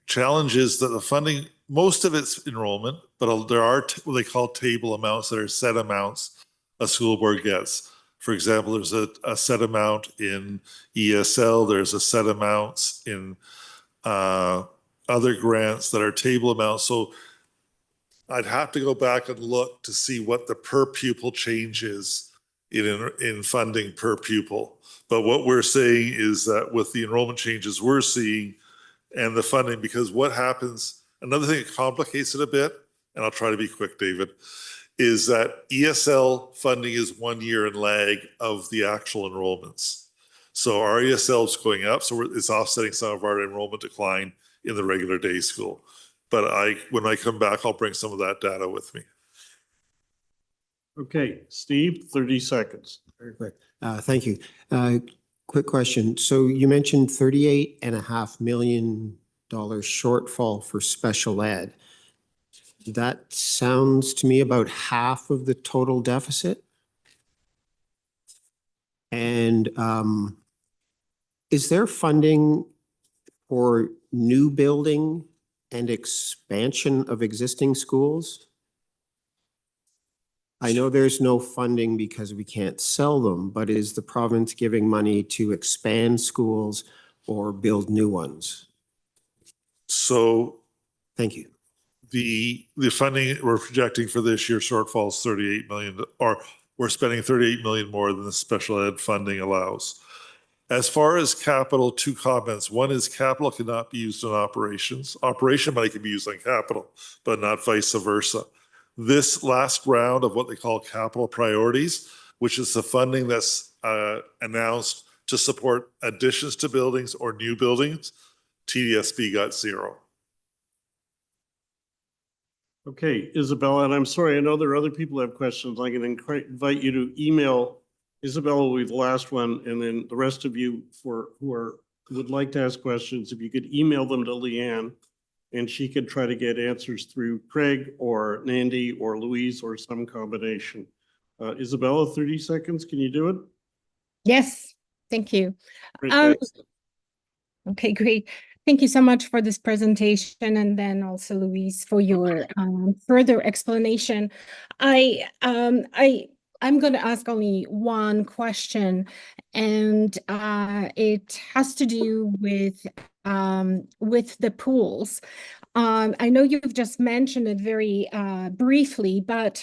challenge is that the funding, most of it's enrollment, but there are what they call table amounts that are set amounts a school board gets. For example, there's a set amount in ESL, there's a set amounts in other grants that are table amounts. So I'd have to go back and look to see what the per pupil change is in funding per pupil. But what we're saying is that with the enrollment changes we're seeing and the funding, because what happens, another thing that complicates it a bit, and I'll try to be quick, David, is that ESL funding is 1 year in lag of the actual enrollments. So our ESL is going up, so it's offsetting some of our enrollment decline in the regular day school. But when I come back, I'll bring some of that data with me. Okay, Steve, 30 seconds. Very quick. Thank you. Quick question. So you mentioned $38.5 million shortfall for special ed. That sounds to me about half of the total deficit. And is there funding for new building and expansion of existing schools? I know there's no funding because we can't sell them, but is the province giving money to expand schools or build new ones? So thank you. The funding we're projecting for this year shortfall is 38 million, or we're spending 38 million more than the special ed funding allows. As far as capital, 2 comments. One is capital cannot be used on operations. Operation money can be used on capital, but not vice versa. This last round of what they call capital priorities, which is the funding that's announced to support additions to buildings or new buildings, TDSB got 0. Okay, Isabella, and I'm sorry, I know there are other people who have questions. I'm going to invite you to email Isabella will be the last one, and then the rest of you who would like to ask questions, if you could email them to Leanne, and she could try to get answers through Craig or Nandy or Louise or some combination. Isabella, 30 seconds, can you do it? Yes, thank you. Great, Um, thanks. okay, great. Thank you so much for this presentation, and then also Louise for your further explanation. I'm going to ask only one question, and it has to do with the pools. I know you've just mentioned it very briefly, but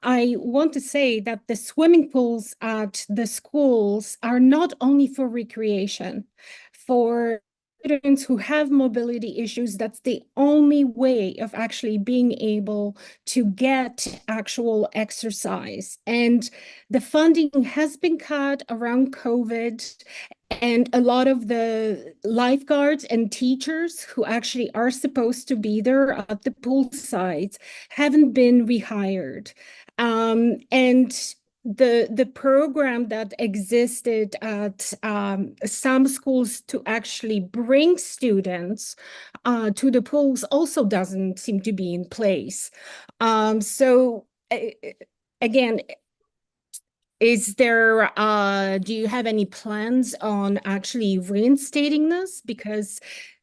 I want to say that the swimming pools at the schools are not only for recreation. For students who have mobility issues, that's the only way of actually being able to get actual exercise. And the funding has been cut around COVID. And a lot of the lifeguards and teachers who actually are supposed to be there at the pool sites haven't been rehired. And the program that existed at some schools to actually bring students to the pools also doesn't seem to be in place. So again, is there, do you have any plans on actually reinstating this? Because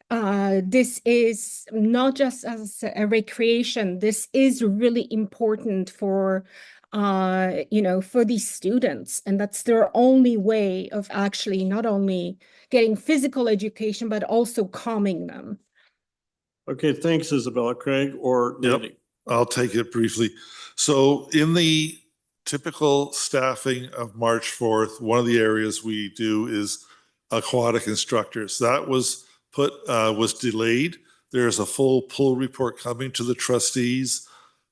this is not just as a recreation, this is really important for, for these students. And that's their only way of actually not only getting physical education, but also calming them. Okay, thanks, Isabella. Craig or Nandy? Yep, I'll take it briefly. So in the typical staffing of March 4th, one of the areas we do is aquatic instructors. That was delayed. There's a full pull report coming to the trustees.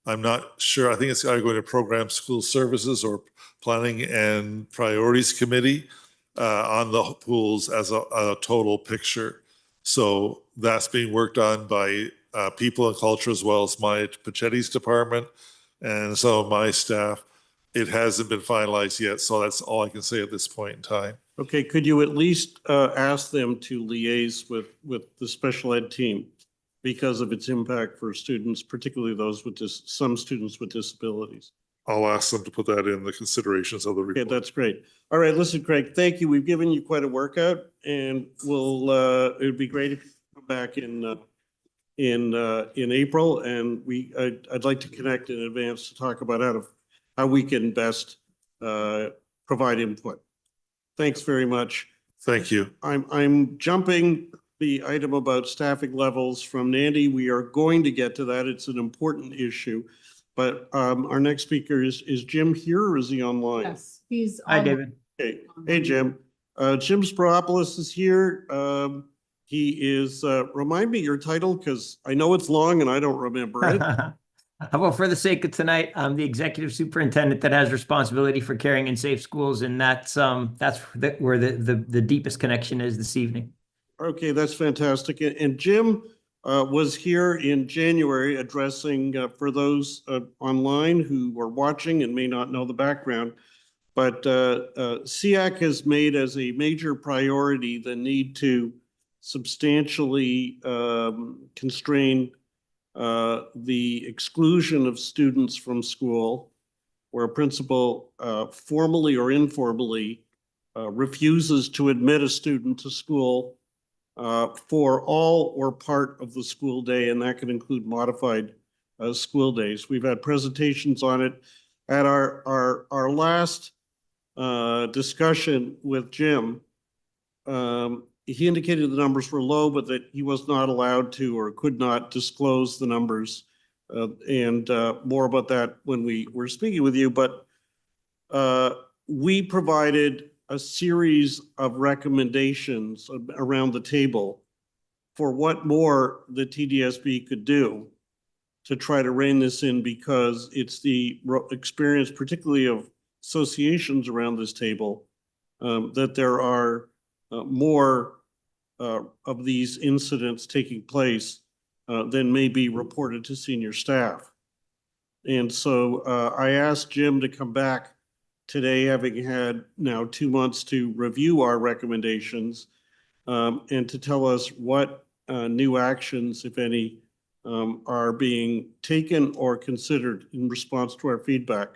I'm not sure. I think it's either going to program school services or planning and priorities committee on the pools as a total picture. So that's being worked on by people in culture as well as my Pachetti's department and some of my staff. It hasn't been finalized yet, so that's all I can say at this point in time. Okay, could you at least ask them to liaise with the special ed team because of its impact for students, particularly those with some students with disabilities? I'll ask them to put that in the considerations of the report. Okay, that's great. All right, listen, Craig, thank you. We've given you quite a workout, and it would be great if you come back in April, and I'd like to connect in advance to talk about how we can best provide input. Thanks very much. Thank you. I'm jumping the item about staffing levels from Nandy. We are going to get to that. It's an important issue. But our next speaker is Jim here, or is he online? Yes, he's. Hi, David. Okay. Hey, Jim. Jim Sprouopoulos is here. He is, remind me your title, because I know it's long and I don't remember it. Well, for the sake of tonight, I'm the executive superintendent that has responsibility for caring and safe schools, and that's where the deepest connection is this evening. Okay, that's fantastic. And Jim was here in January addressing, for those online who are watching and may not know the background, but SEAC has made as a major priority the need to substantially constrain the exclusion of students from school, where a principal formally or informally refuses to admit a student to school for all or part of the school day, and that can include modified school days. We've had presentations on it. At our last discussion with Jim, he indicated the numbers were low, but that he was not allowed to or could not disclose the numbers. And more about that when we were speaking with you. But we provided a series of recommendations around the table for what more the TDSB could do to try to rein this in, because it's the experience, particularly of associations around this table, that there are more of these incidents taking place than may be reported to senior staff. And so I asked Jim to come back today, having had now 2 months to review our recommendations and to tell us what new actions, if any, are being taken or considered in response to our feedback.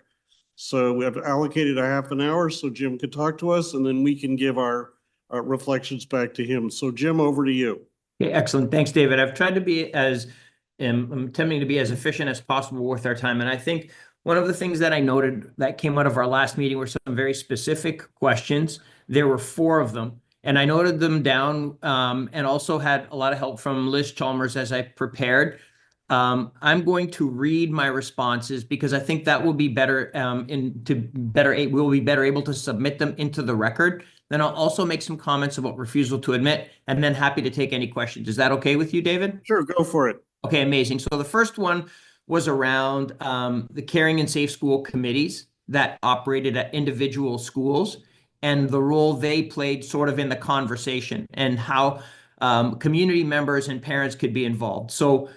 So we have allocated a half an hour so Jim could talk to us, and then we can give our reflections back to him. So Jim, over to you. Okay, excellent. Thanks, David. I've tried to be I'm attempting to be as efficient as possible with our time. And I think one of the things that I noted that came out of our last meeting were some very specific questions. There were 4 of them, and I noted them down and also had a lot of help from Liz Chalmers as I prepared. I'm going to read my responses because I think that will be better we'll be better able to submit them into the record. Then I'll also make some comments about refusal to admit, and then happy to take any questions. Is that okay with you, David? Sure, go for it. Okay, amazing. So the first one was around the caring and safe school committees that operated at individual schools and the role they played sort of in the conversation and how community members and parents could be involved. So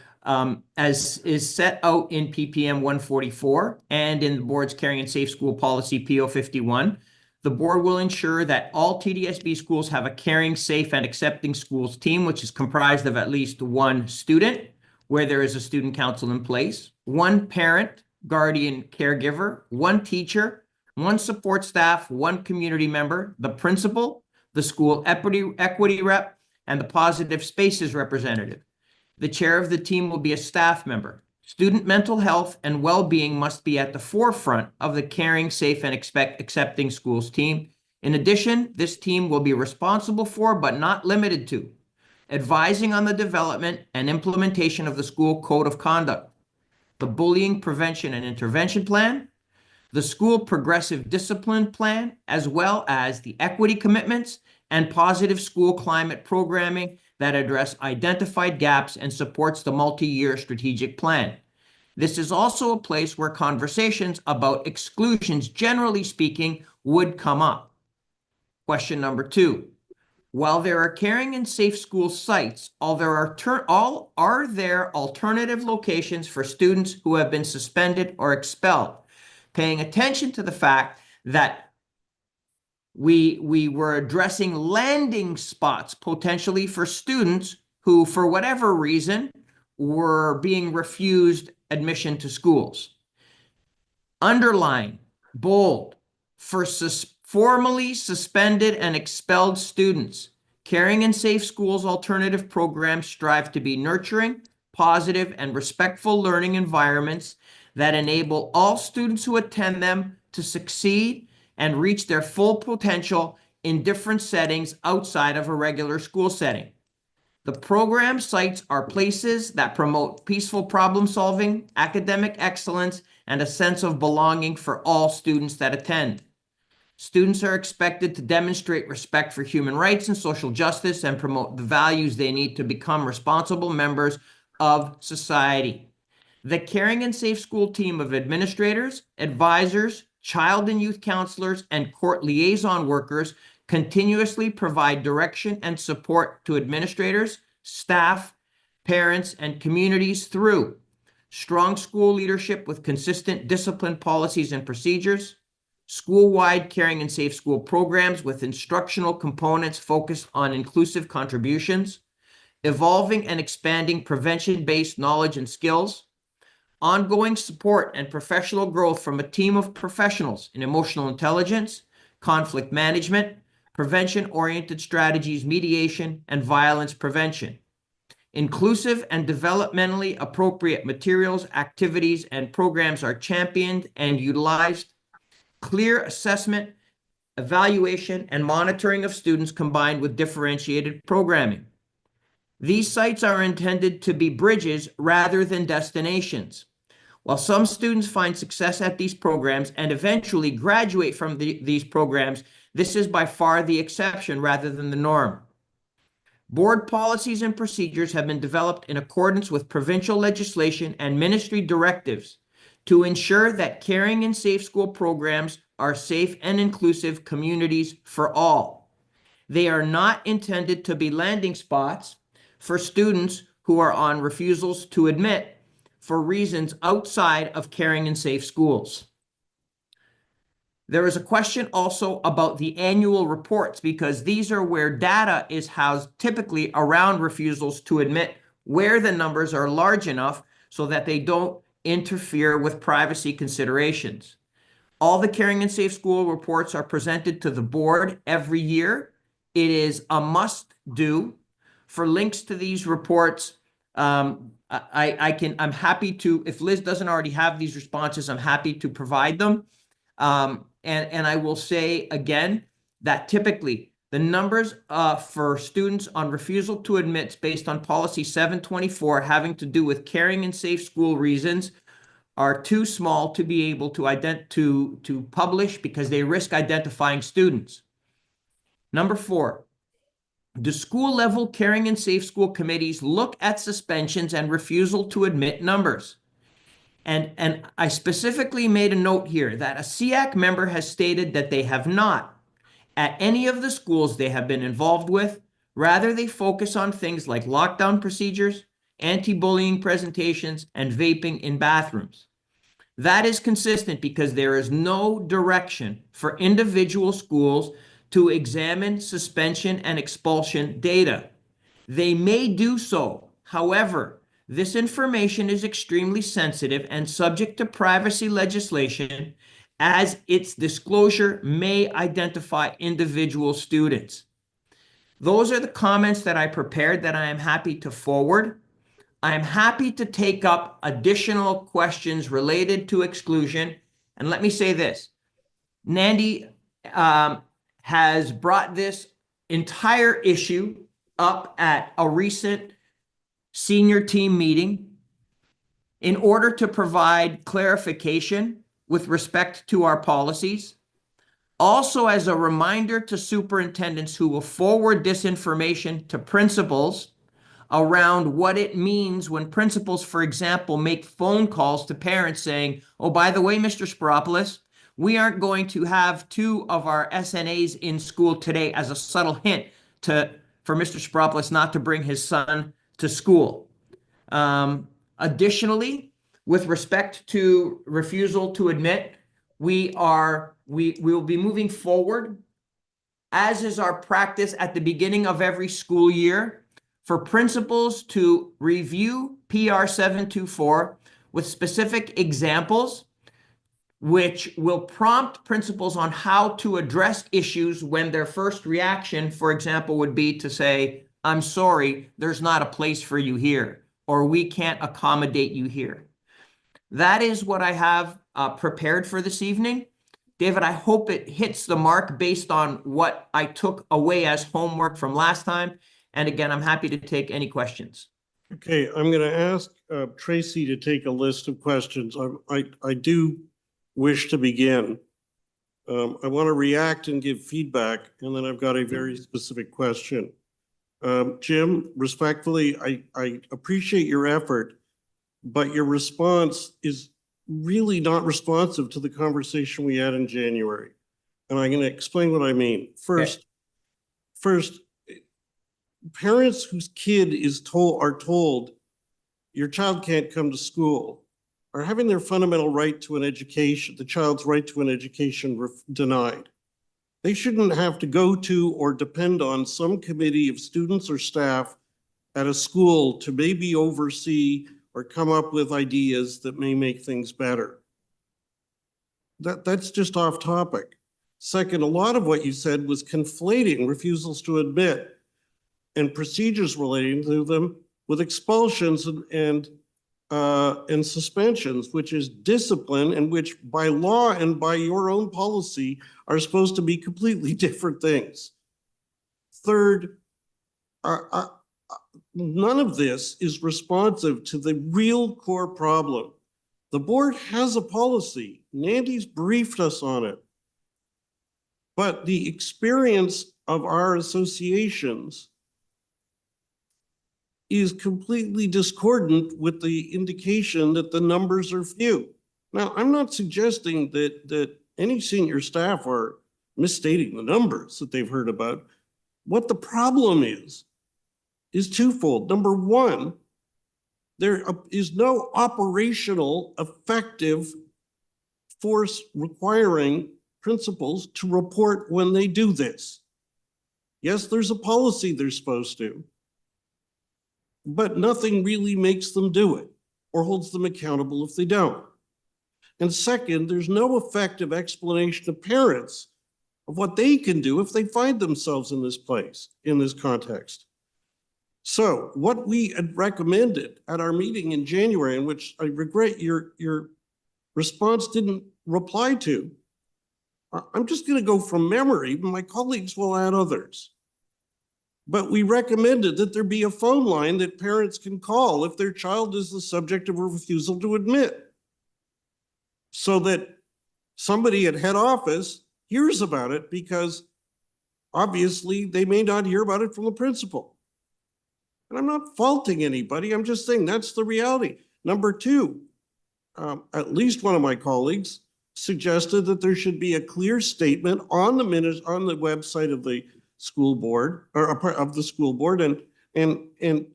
as is set out in PPM 144 and in the board's caring and safe school policy PO 51, the board will ensure that all TDSB schools have a caring, safe, and accepting schools team, which is comprised of at least 1 student, where there is a student council in place, 1 parent, guardian, caregiver, 1 teacher, 1 support staff, 1 community member, the principal, the school equity rep, and the positive spaces representative. The chair of the team will be a staff member. Student mental health and well-being must be at the forefront of the caring, safe, and accepting schools team. In addition, this team will be responsible for, but not limited to, advising on the development and implementation of the school code of conduct, the bullying prevention and intervention plan, the school progressive discipline plan, as well as the equity commitments and positive school climate programming that address identified gaps and supports the multi-year strategic plan. This is also a place where conversations about exclusions, generally speaking, would come up. Question number 2. While there are caring and safe school sites, are there alternative locations for students who have been suspended or expelled? Paying attention to the fact that we were addressing landing spots potentially for students who, for whatever reason, were being refused admission to schools. Underline, bold, for formally suspended and expelled students. Caring and safe schools alternative programs strive to be nurturing, positive, and respectful learning environments that enable all students who attend them to succeed and reach their full potential in different settings outside of a regular school setting. The program sites are places that promote peaceful problem solving, academic excellence, and a sense of belonging for all students that attend. Students are expected to demonstrate respect for human rights and social justice and promote the values they need to become responsible members of society. The Caring and Safe School team of administrators, advisors, child and youth counselors, and court liaison workers continuously provide direction and support to administrators, staff, parents, and communities through strong school leadership with consistent discipline policies and procedures, school-wide caring and safe school programs with instructional components focused on inclusive contributions, evolving and expanding prevention-based knowledge and skills, ongoing support and professional growth from a team of professionals in emotional intelligence, conflict management, prevention-oriented strategies, mediation, and violence prevention. Inclusive and developmentally appropriate materials, activities, and programs are championed and utilized. Clear assessment, evaluation, and monitoring of students combined with differentiated programming. These sites are intended to be bridges rather than destinations. While some students find success at these programs and eventually graduate from these programs, this is by far the exception rather than the norm. Board policies and procedures have been developed in accordance with provincial legislation and ministry directives to ensure that caring and safe school programs are safe and inclusive communities for all. They are not intended to be landing spots for students who are on refusals to admit for reasons outside of caring and safe schools. There is a question also about the annual reports because these are where data is housed typically around refusals to admit where the numbers are large enough so that they don't interfere with privacy considerations. All the Caring and Safe School reports are presented to the board every year. It is a must-do. For links to these reports, I'm happy to, if Liz doesn't already have these responses, I'm happy to provide them. And I will say again that typically the numbers for students on refusal to admit based on policy 724 having to do with caring and safe school reasons are too small to be able to publish because they risk identifying students. Number 4, do school level caring and safe school committees look at suspensions and refusal to admit numbers? And I specifically made a note here that a SEAC member has stated that they have not at any of the schools they have been involved with. Rather, they focus on things like lockdown procedures, anti-bullying presentations, and vaping in bathrooms. That is consistent because there is no direction for individual schools to examine suspension and expulsion data. They may do so. However, this information is extremely sensitive and subject to privacy legislation, as its disclosure may identify individual students. Those are the comments that I prepared that I am happy to forward. I am happy to take up additional questions related to exclusion. And let me say this, Nandy has brought this entire issue up at a recent senior team meeting in order to provide clarification with respect to our policies. Also, as a reminder to superintendents who will forward this information to principals around what it means when principals, for example, make phone calls to parents saying, oh, by the way, Mr. Spiropoulos, we aren't going to have 2 of our SNAs in school today, as a subtle hint for Mr. Spiropoulos not to bring his son to school. Additionally, with respect to refusal to admit, we will be moving forward, as is our practice at the beginning of every school year, for principals to review PR 724 with specific examples, which will prompt principals on how to address issues when their first reaction, for example, would be to say, I'm sorry, there's not a place for you here, or we can't accommodate you here. That is what I have prepared for this evening. David, I hope it hits the mark based on what I took away as homework from last time. And again, I'm happy to take any questions. Okay, I'm going to ask Tracy to take a list of questions. I do wish to begin. I want to react and give feedback, and then I've got a very specific question. Jim, respectfully, I appreciate your effort, but your response is really not responsive to the conversation we had in January. And I'm going to explain what I mean. First, parents whose kid are told your child can't come to school are having their fundamental right to an education, the child's right to an education denied. They shouldn't have to go to or depend on some committee of students or staff at a school to maybe oversee or come up with ideas that may make things better. That's just off topic. Second, a lot of what you said was conflating refusals to admit and procedures relating to them with expulsions and suspensions, which is discipline, and which by law and by your own policy are supposed to be completely different things. Third, none of this is responsive to the real core problem. The board has a policy. Nandy's briefed us on it. But the experience of our associations is completely discordant with the indication that the numbers are few. Now, I'm not suggesting that any senior staff are misstating the numbers that they've heard about. What the problem is twofold. Number one, there is no operational effective force requiring principals to report when they do this. Yes, there's a policy they're supposed to. but nothing really makes them do it or holds them accountable if they don't. And second, there's no effective explanation to parents of what they can do if they find themselves in this place, in this context. So what we had recommended at our meeting in January, in which I regret your response didn't reply to, I'm just going to go from memory, but my colleagues will add others. But we recommended that there be a phone line that parents can call if their child is the subject of a refusal to admit, so that somebody at head office hears about it, because obviously they may not hear about it from the principal. And I'm not faulting anybody. I'm just saying that's the reality. Number two, at least one of my colleagues suggested that there should be a clear statement on the minutes on the website of the school board, or of the school board, and in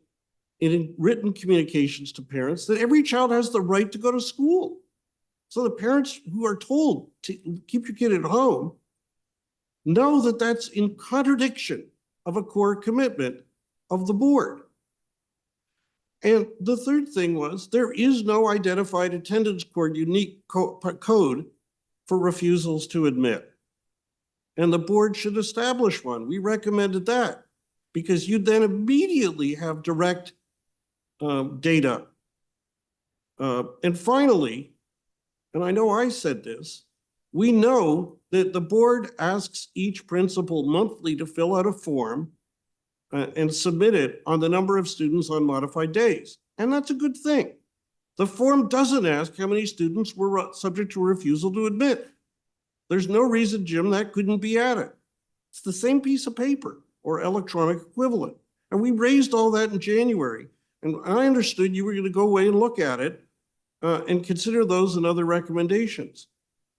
written communications to parents, that every child has the right to go to school. So the parents who are told to keep your kid at home know that that's in contradiction of a core commitment of the board. And the third thing was, there is no identified attendance cord unique code for refusals to admit. And the board should establish one. We recommended that, because you then immediately have direct data. And finally, and I know I said this, we know that the board asks each principal monthly to fill out a form and submit it on the number of students on modified days. And that's a good thing. The form doesn't ask how many students were subject to a refusal to admit. There's no reason, Jim, that couldn't be added. It's the same piece of paper or electronic equivalent. And we raised all that in January. And I understood you were going to go away and look at it and consider those and other recommendations.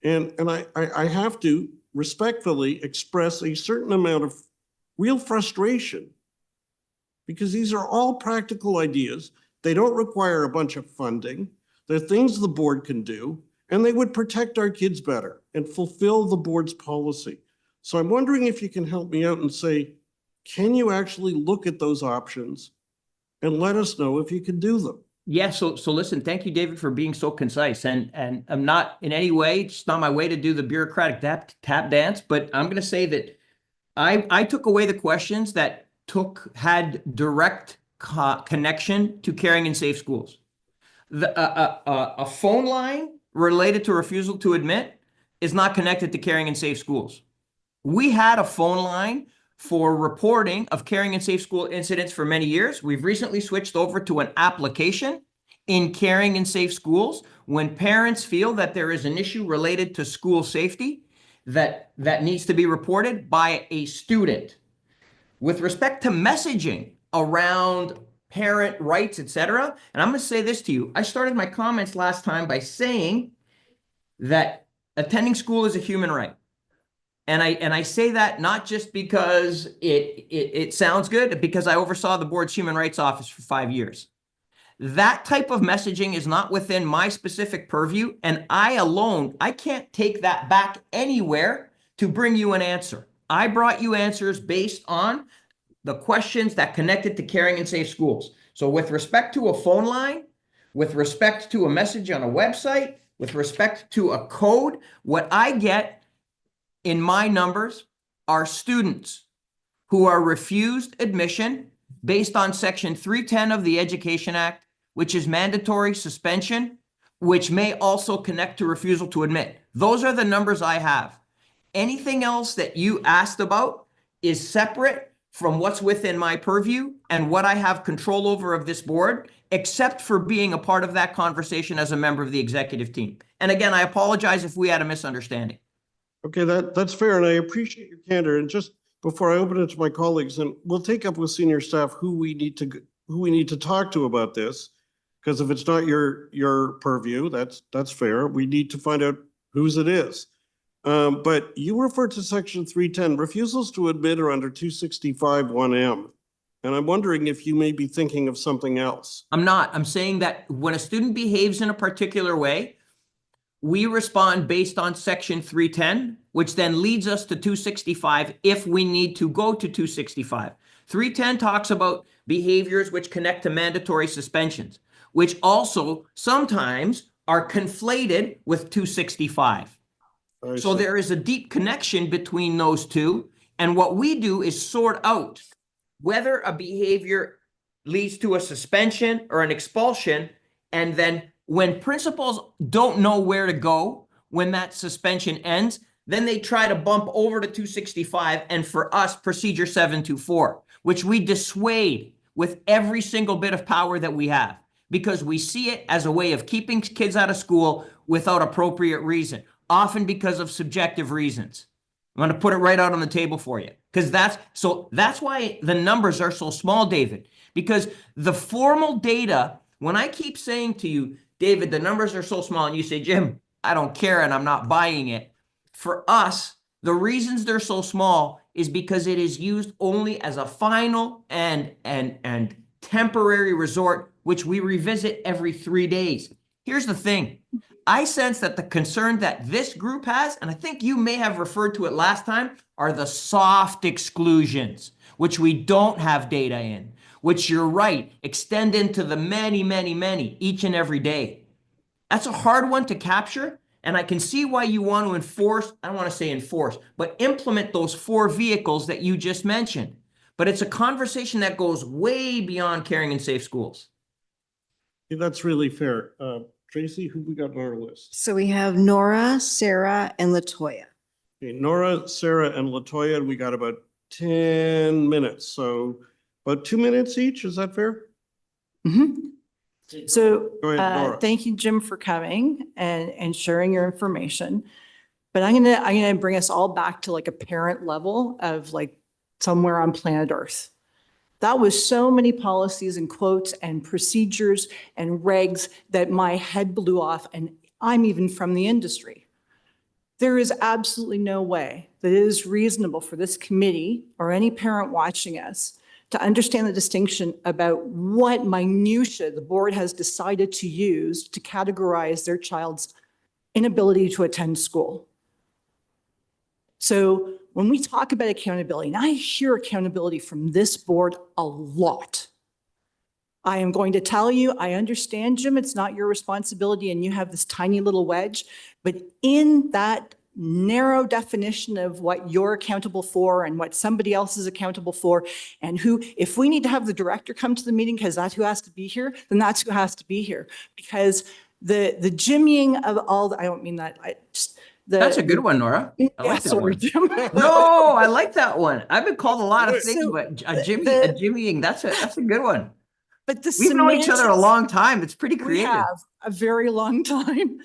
And I have to respectfully express a certain amount of real frustration, because these are all practical ideas. They don't require a bunch of funding. They're things the board can do, and they would protect our kids better and fulfill the board's policy. So I'm wondering if you can help me out and say, can you actually look at those options and let us know if you can do them? Yeah, so listen, thank you, David, for being so concise. And I'm not in any way, it's not my way to do the bureaucratic tap dance, but I'm going to say that I took away the questions that had direct connection to caring and safe schools. A phone line related to refusal to admit is not connected to caring and safe schools. We had a phone line for reporting of caring and safe school incidents for many years. We've recently switched over to an application in caring and safe schools when parents feel that there is an issue related to school safety that needs to be reported by a student. With respect to messaging around parent rights, etc., and I'm going to say this to you. I started my comments last time by saying that attending school is a human right. And I say that not just because it sounds good, because I oversaw the board's human rights office for 5 years. That type of messaging is not within my specific purview, and I can't take that back anywhere to bring you an answer. I brought you answers based on the questions that connected to caring and safe schools. So with respect to a phone line, with respect to a message on a website, with respect to a code, what I get in my numbers are students who are refused admission based on Section 310 of the Education Act, which is mandatory suspension, which may also connect to refusal to admit. Those are the numbers I have. Anything else that you asked about is separate from what's within my purview and what I have control over of this board, except for being a part of that conversation as a member of the executive team. And again, I apologize if we had a misunderstanding. Okay, that's fair, and I appreciate your candor. And just before I open it to my colleagues, and we'll take up with senior staff who we need to talk to about this, because if it's not your purview, that's fair. We need to find out whose it is. But you referred to Section 310. Refusals to admit are under 265 1M, and I'm wondering if you may be thinking of something else. I'm not. I'm saying that when a student behaves in a particular way, we respond based on Section 310, which then leads us to 265 if we need to go to 265. 310 talks about behaviors which connect to mandatory suspensions, which also sometimes are conflated with 265. So there is a deep connection between those two. And what we do is sort out whether a behavior leads to a suspension or an expulsion. And then when principals don't know where to go when that suspension ends, then they try to bump over to 265 and for us, procedure 724, which we dissuade with every single bit of power that we have, because we see it as a way of keeping kids out of school without appropriate reason, often because of subjective reasons. I'm going to put it right out on the table for you, because that's why the numbers are so small, David, because the formal data, when I keep saying to you, David, the numbers are so small, and you say, Jim, I don't care and I'm not buying it. For us, the reasons they're so small is because it is used only as a final and temporary resort, which we revisit every 3 days. Here's the thing. I sense that the concern that this group has, and I think you may have referred to it last time, are the soft exclusions, which we don't have data in, which you're right, extend into the many, each and every day. That's a hard one to capture. And I can see why you want to enforce, I don't want to say enforce, but implement those 4 vehicles that you just mentioned. But it's a conversation that goes way beyond caring and safe schools. Yeah, that's really fair. Tracy, who we got on our list? So we have Nora, Sarah, and Latoya. Okay, Nora, Sarah, and Latoya, and we got about 10 minutes. So about 2 minutes each, is that fair? Mm-hmm. So Go ahead, Nora. thank you, Jim, for coming and sharing your information. But I'm gonna bring us all back to like a parent level of like somewhere on planet Earth. That was so many policies and quotes and procedures and regs that my head blew off, and I'm even from the industry. There is absolutely no way that it is reasonable for this committee or any parent watching us to understand the distinction about what minutia the board has decided to use to categorize their child's inability to attend school. So when we talk about accountability, and I hear accountability from this board a lot, I am going to tell you, I understand, Jim, it's not your responsibility and you have this tiny little wedge, but in that narrow definition of what you're accountable for and what somebody else is accountable for, and who, if we need to have the director come to the meeting because that's who has to be here, then that's who has to be here. Because the jimmying of all, I don't mean that, That's a good one, Nora. I like that sorry, one. Jim. No, I like that one. I've been called a lot of things, but a jimmying, that's a good one. But We've known each other a long time. It's pretty We creative. have a very long time.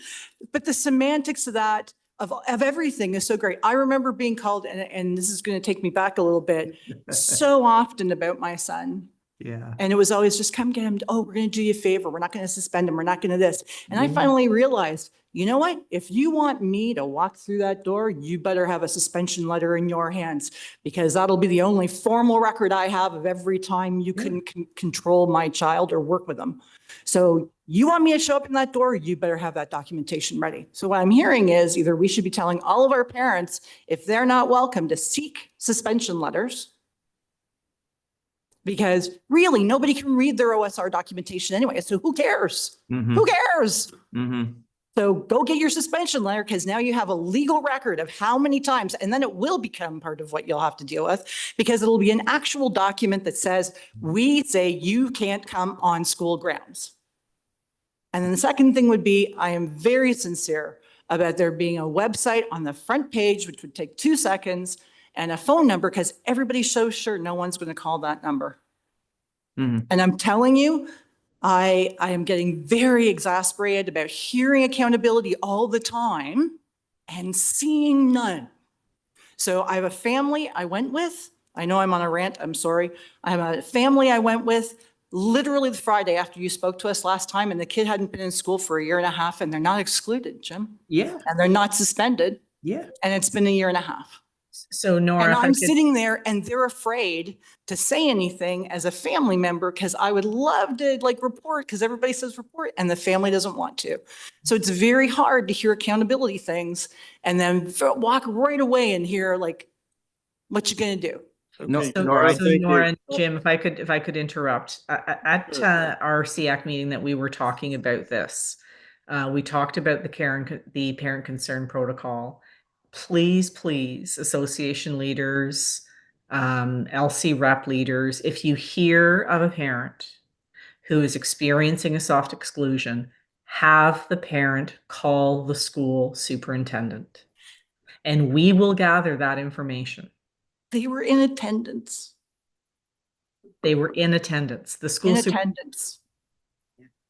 But the semantics of that, of everything is so great. I remember being called, and this is going to take me back a little bit, so often about my son. Yeah. And it was always just come get him. Oh, we're going to do you a favor. We're not going to suspend him. We're not going to this. And I finally realized, you know what? If you want me to walk through that door, you better have a suspension letter in your hands, because that'll be the only formal record I have of every time you can control my child or work with them. So you want me to show up in that door, you better have that documentation ready. So what I'm hearing is either we should be telling all of our parents, if they're not welcome, to seek suspension letters, because really nobody can read their OSR documentation anyway. So who cares? Who cares? So go get your suspension letter, because now you have a legal record of how many times, and then it will become part of what you'll have to deal with, because it'll be an actual document that says, we say you can't come on school grounds. And then the second thing would be, I am very sincere about there being a website on the front page, which would take 2 seconds, and a phone number, because everybody's so sure no one's going to call that number. And I'm telling you, I am getting very exasperated about hearing accountability all the time and seeing none. So I have a family I went with. I know I'm on a rant, I'm sorry. I have a family I went with literally the Friday after you spoke to us last time, and the kid hadn't been in school for 1.5 years, and they're not excluded, Jim. Yeah. And they're not suspended. Yeah. And it's been 1.5 years. So Nora, And if I I'm could- sitting there and they're afraid to say anything as a family member, because I would love to like report, because everybody says report and the family doesn't want to. So it's very hard to hear accountability things and then walk right away and hear like, what you gonna do? No, Okay, So, Nora, so thank Nora you. and Jim, if I could interrupt, at Sure. our SEAC meeting that we were talking about this, we talked about the parent concern protocol. Please, please, association leaders, LC rep leaders, if you hear of a parent who is experiencing a soft exclusion, have the parent call the school superintendent, and we will gather that information. They were in attendance, They were in attendance. The school in super, attendance.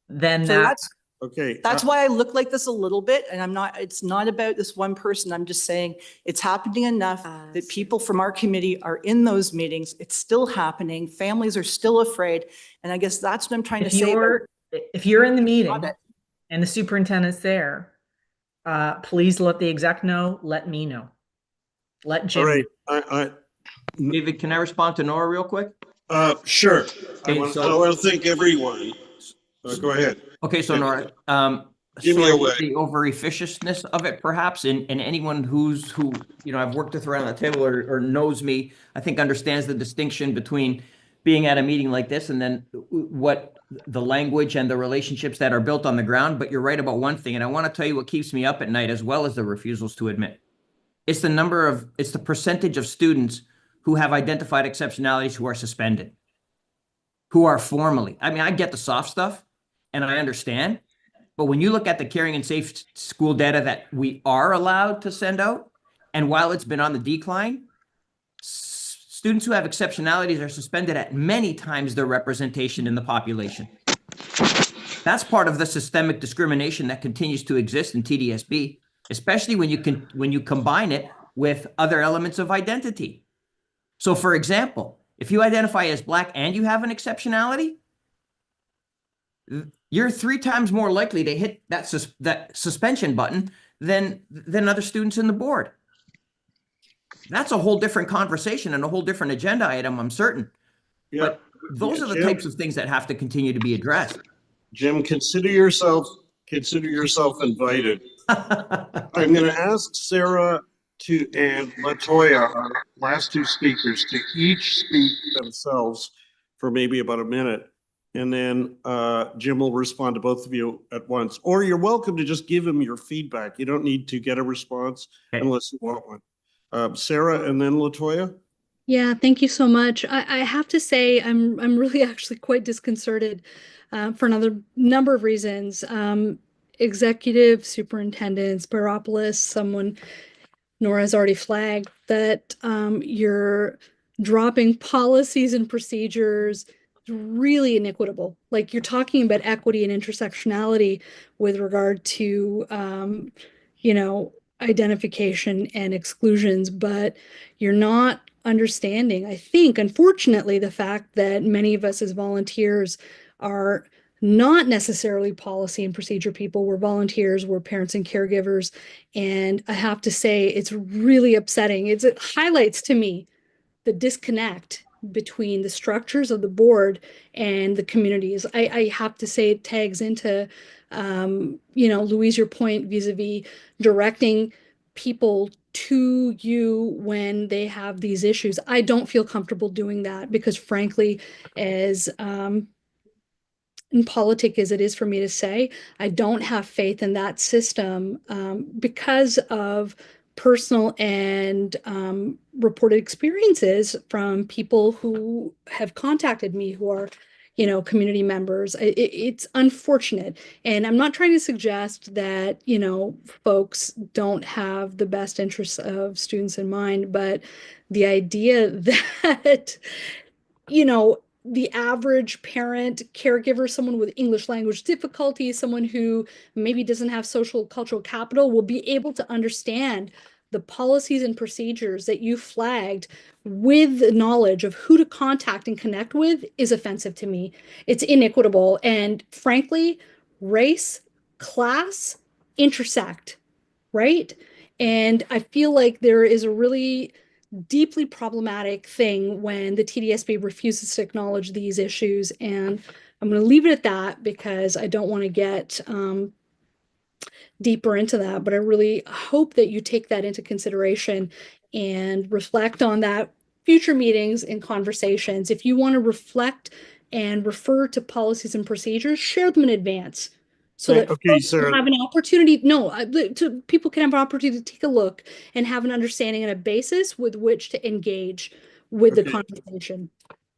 then So that Okay. that's why I look like this a little bit, and it's not about this one person. I'm just saying it's happening enough that people from our committee are in those meetings. It's still happening. Families are still afraid. And I guess that's what I'm trying to say. if you're in the meeting Got it. and the superintendent's there, please let the exec know, let me know. Let Jim. All right. David, can I respond to Nora real quick? Sure. I Okay, want so- to thank everyone. Go ahead. Okay, so Nora, Give me sorry, away. the over officiousness of it perhaps, and anyone who, you know, I've worked with around the table or knows me, I think understands the distinction between being at a meeting like this and then what the language and the relationships that are built on the ground. But you're right about one thing, and I want to tell you what keeps me up at night as well as the refusals to admit. It's the percentage of students who have identified exceptionalities who are suspended, who are formally. I mean, I get the soft stuff and I understand, but when you look at the caring and safe school data that we are allowed to send out, and while it's been on the decline, students who have exceptionalities are suspended at many times their representation in the population. That's part of the systemic discrimination that continues to exist in TDSB, especially when you combine it with other elements of identity. So for example, if you identify as Black and you have an exceptionality, you're 3 times more likely to hit that suspension button than other students in the board. That's a whole different conversation and a whole different agenda item, I'm certain. Yeah. But those are the Jim, types of things that have to continue to be addressed. Jim, consider yourself invited. I'm going to ask Sarah and Latoya, our last two speakers, to each speak themselves for maybe about a minute. And then Jim will respond to both of you at once. Or you're welcome to just give him your feedback. You don't need to get a response unless you want one. Sarah and then Latoya. Yeah, thank you so much. I have to say I'm really actually quite disconcerted for another number of reasons. Executive Superintendent Baropoulos, someone Nora's already flagged, that you're dropping policies and procedures really inequitable. Like you're talking about equity and intersectionality with regard to, you know, identification and exclusions, but you're not understanding, I think, unfortunately, the fact that many of us as volunteers are not necessarily policy and procedure people. We're volunteers, we're parents and caregivers. And I have to say, it's really upsetting. It highlights to me the disconnect between the structures of the board and the communities. I have to say it tags into, you know, Louise, your point vis-a-vis directing people to you when they have these issues. I don't feel comfortable doing that because frankly, as in politics as it is for me to say, I don't have faith in that system because of personal and reported experiences from people who have contacted me who are, you know, community members. It's unfortunate. And I'm not trying to suggest that, you know, folks don't have the best interests of students in mind, but the idea that, you know, the average parent, caregiver, someone with English language difficulties, someone who maybe doesn't have social cultural capital will be able to understand the policies and procedures that you flagged with the knowledge of who to contact and connect with is offensive to me. It's inequitable. And frankly, race, class intersect, right? And I feel like there is a really deeply problematic thing when the TDSB refuses to acknowledge these issues. And I'm going to leave it at that because I don't want to get deeper into that, but I really hope that you take that into consideration and reflect on that future meetings and conversations, if you want to reflect and refer to policies and procedures, share them in advance. So that Okay, folks can Sarah. have an opportunity, people can have an opportunity to take a look and have an understanding and a basis with which to engage with the Okay. conversation.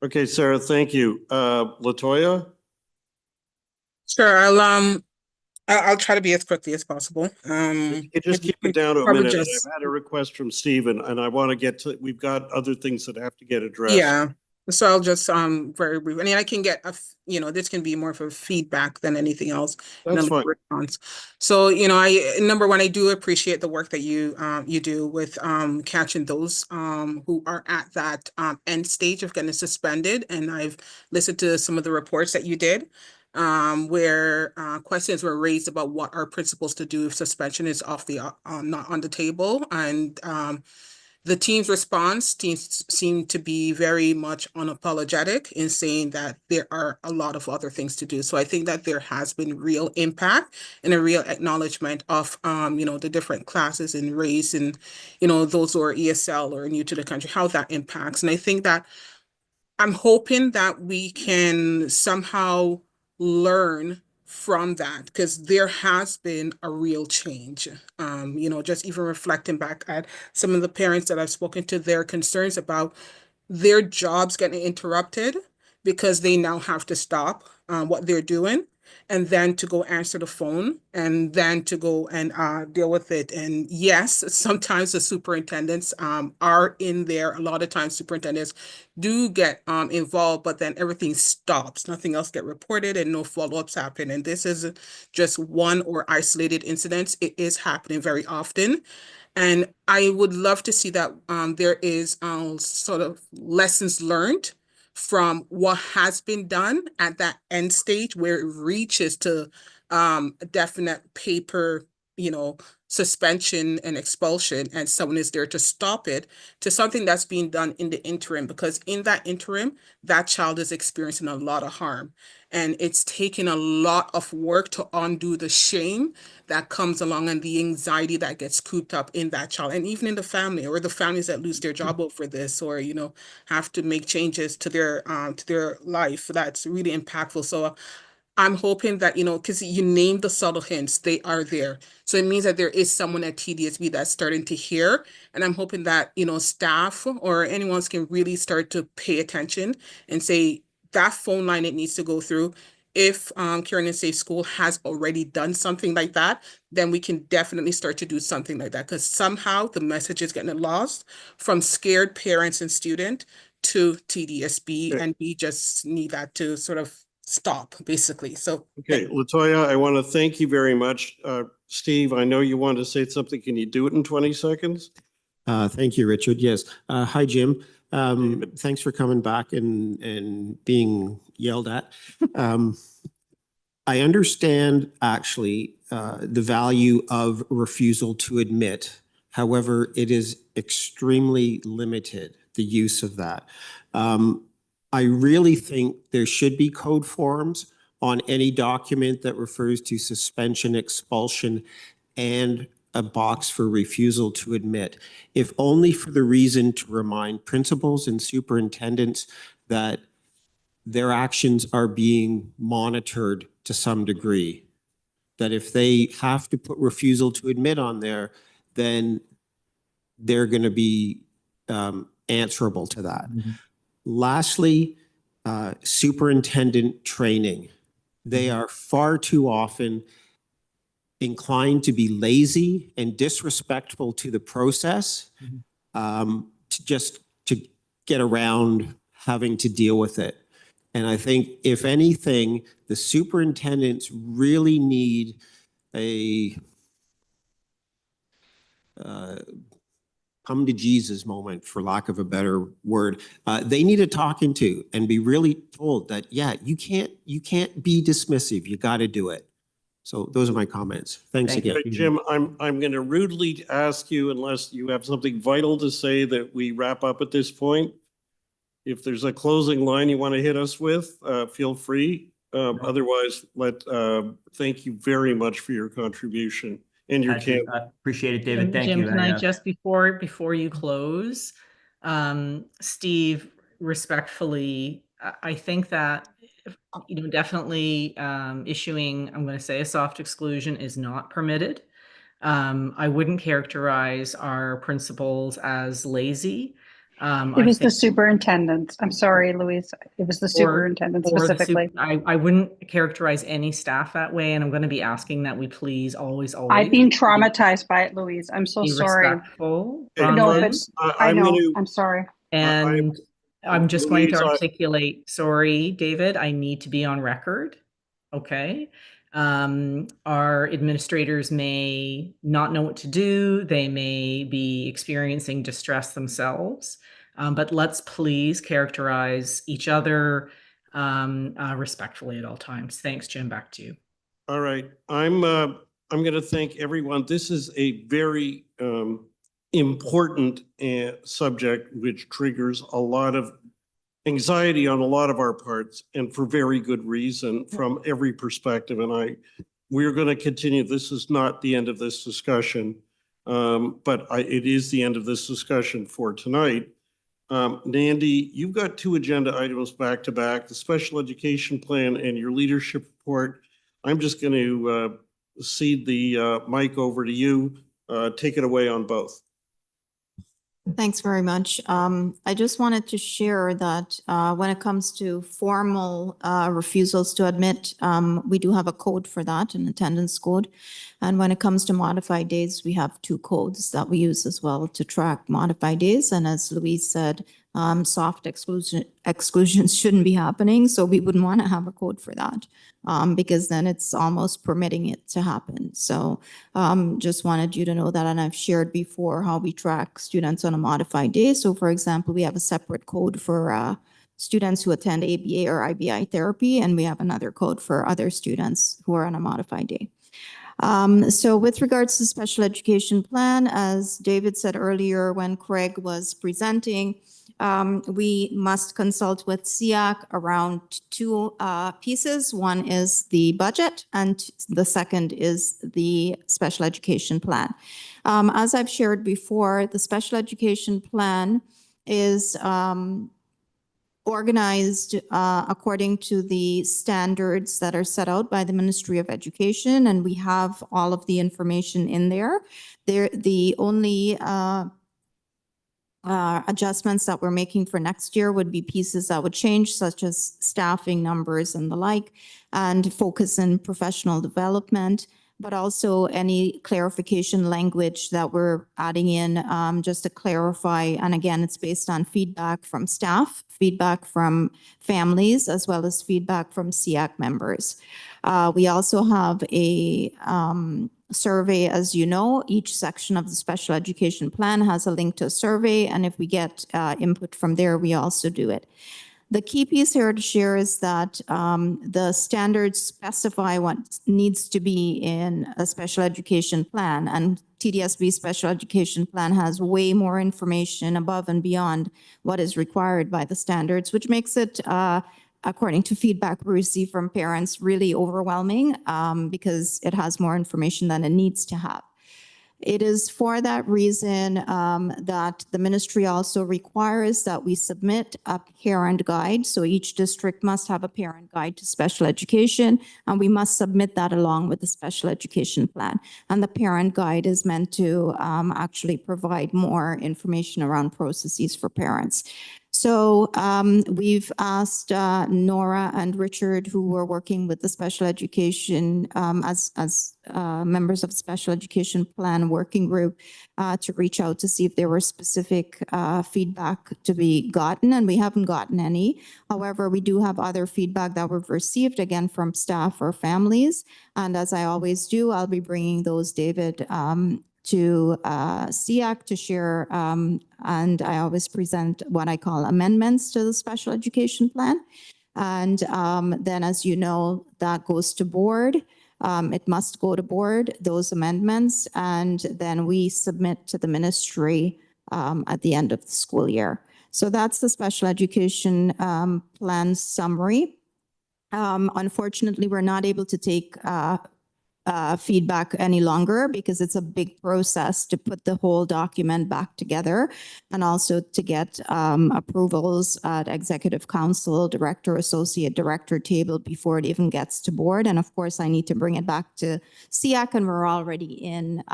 Okay, Sarah, thank you. Latoya? Sure, I'll try to be as quickly as possible. You could just keep it down to a minute. And I've had a request from Stephen, and I want to get to, we've got other things that have to get addressed. Yeah, so I'll just very brief. I mean, I can get this can be more of a feedback than anything else. That's fine. Response. So I number one, I do appreciate the work that you you do with catching those who are at that end stage of getting suspended, and I've listened to some of the reports that you did. Where questions were raised about what are principals to do if suspension is off the not on the table, and the team's response seem to be very much unapologetic in saying that there are a lot of other things to do. So I think that there has been real impact and a real acknowledgement of the different classes and race and those who are ESL or new to the country, how that impacts. And I think that I'm hoping that we can somehow learn from that, because there has been a real change. Just even reflecting back at some of the parents that I've spoken to, their concerns about their jobs getting interrupted because they now have to stop what they're doing and then to go answer the phone and then to go and deal with it. And yes, sometimes the superintendents are in there. A lot of times superintendents do get involved, but then everything stops. Nothing else get reported and no follow-ups happen. And this is just one or isolated incidents. It is happening very often. And I would love to see that there is sort of lessons learned from what has been done at that end stage where it reaches to definite paper, suspension and expulsion, and someone is there to stop it, to something that's being done in the interim, because in that interim, that child is experiencing a lot of harm. And it's taken a lot of work to undo the shame that comes along and the anxiety that gets cooped up in that child, and even in the family, or the families that lose their job over this, or have to make changes to their life. That's really impactful. So I'm hoping that, because you named the subtle hints, they are there. So it means that there is someone at TDSB that's starting to hear. And I'm hoping that, staff or anyone can really start to pay attention and say that phone line it needs to go through. If Caring and Safe School has already done something like that, then we can definitely start to do something like that, because somehow the message is getting lost from scared parents and students to TDSB, and we just need that to sort of stop, basically. So Okay, Latoya, I want to thank you very much. Steve, I know you want to say something. Can you do it in 20 seconds? Thank you, Richard. Yes. Hi, Jim. Thanks for coming back and being yelled at. I understand actually the value of refusal to admit. However, it is extremely limited, the use of that. I really think there should be code forms on any document that refers to suspension, expulsion, and a box for refusal to admit, if only for the reason to remind principals and superintendents that their actions are being monitored to some degree. That if they have to put refusal to admit on there, then they're going to be answerable to that. Lastly, superintendent training. They are far too often inclined to be lazy and disrespectful to the process, to get around having to deal with it. And I think if anything, the superintendents really need a come to Jesus moment, for lack of a better word. They need a talking to and be really told that, yeah, you can't be dismissive. You got to do it. So those are my comments. Thanks again. Jim, I'm going to rudely ask you, unless you have something vital to say, that we wrap up at this point. If there's a closing line you want to hit us with, feel free. Otherwise, thank you very much for your contribution and your Appreciate it, David. Thank Jim, you. can I just before you close, Steve, respectfully, I think that, definitely issuing, I'm going to say, a soft exclusion is not permitted. I wouldn't characterize our principals as lazy. It was the superintendent. I'm sorry, Louise. It was the superintendent specifically. I wouldn't characterize any staff that way, and I'm going to be asking that we please always I've been traumatized by it, Louise. I'm so be sorry. respectful. No, but I know. I'm sorry. And I'm just going to Louise, articulate, sorry, David, I need to be on record. Okay. Our administrators may not know what to do. They may be experiencing distress themselves. But let's please characterize each other respectfully at all times. Thanks, Jim. Back to you. All right. I'm going to thank everyone. This is a very important subject, which triggers a lot of anxiety on a lot of our parts, and for very good reason from every perspective. And we're going to continue. This is not the end of this discussion, but it is the end of this discussion for tonight. Nandy, you've got two agenda items back to back, the special education plan and your leadership report. I'm just going to cede the mic over to you. Take it away on both. Thanks very much. I just wanted to share that when it comes to formal refusals to admit, we do have a code for that, an attendance code. And when it comes to modified days, we have two codes that we use as well to track modified days. And as Louise said, soft exclusions shouldn't be happening. So we wouldn't want to have a code for that because then it's almost permitting it to happen. So just wanted you to know that. And I've shared before how we track students on a modified day. So for example, we have a separate code for students who attend ABA or IBI therapy, and we have another code for other students who are on a modified day. So with regards to special education plan, as David said earlier when Craig was presenting, we must consult with SEAC around two pieces. One is the budget, and the second is the special education plan. As I've shared before, the special education plan is organized according to the standards that are set out by the Ministry of Education, and we have all of the information in there. The only adjustments that we're making for next year would be pieces that would change, such as staffing numbers and the like, and focus in professional development, but also any clarification language that we're adding in just to clarify. And again, it's based on feedback from staff, feedback from families, as well as feedback from SEAC members. We also have a survey. As you know, each section of the special education plan has a link to a survey, and if we get input from there, we also do it. The key piece here to share is that the standards specify what needs to be in a special education plan, and TDSB special education plan has way more information above and beyond what is required by the standards, which makes it according to feedback we receive from parents, really overwhelming because it has more information than it needs to have. It is for that reason that the ministry also requires that we submit a parent guide. So each district must have a parent guide to special education, and we must submit that along with the special education plan. And the parent guide is meant to actually provide more information around processes for parents. So we've asked Nora and Richard, who were working with the special education as members of the special education plan working group, to reach out to see if there were specific feedback to be gotten, and we haven't gotten any. However, we do have other feedback that we've received, again, from staff or families. And as I always do, I'll be bringing those, David, to SEAC to share, and I always present what I call amendments to the special education plan. And then, as you know, that goes to board. It must go to board, those amendments, and then we submit to the ministry at the end of the school year. So that's the special education plan summary. Unfortunately, we're not able to take feedback any longer because it's a big process to put the whole document back together and also to get approvals at executive council, director, associate director table before it even gets to board. And of course, I need to bring it back to SEAC, and we're already in,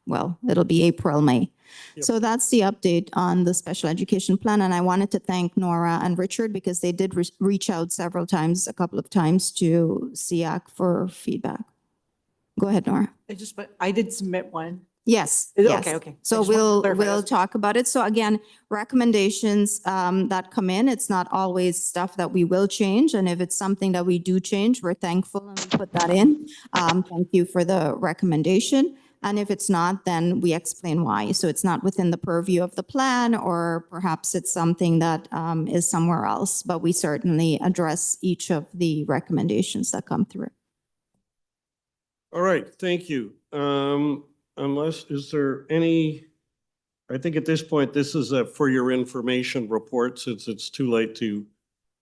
well, it'll be April, May. Yep. So that's the update on the special education plan. And I wanted to thank Nora and Richard because they did reach out several times, a couple of times to SEAC for feedback. Go ahead, Nora. I did submit one. Yes, Is it- yes. okay, okay. I So just wanted to we'll clarify. talk about it. So again, recommendations that come in, it's not always stuff that we will change. And if it's something that we do change, we're thankful and we put that in. Thank you for the recommendation. And if it's not, then we explain why. So it's not within the purview of the plan, or perhaps it's something that is somewhere else, but we certainly address each of the recommendations that come through. All right, thank you. Unless, is there any, I think at this point, this is a for your information report since it's too late to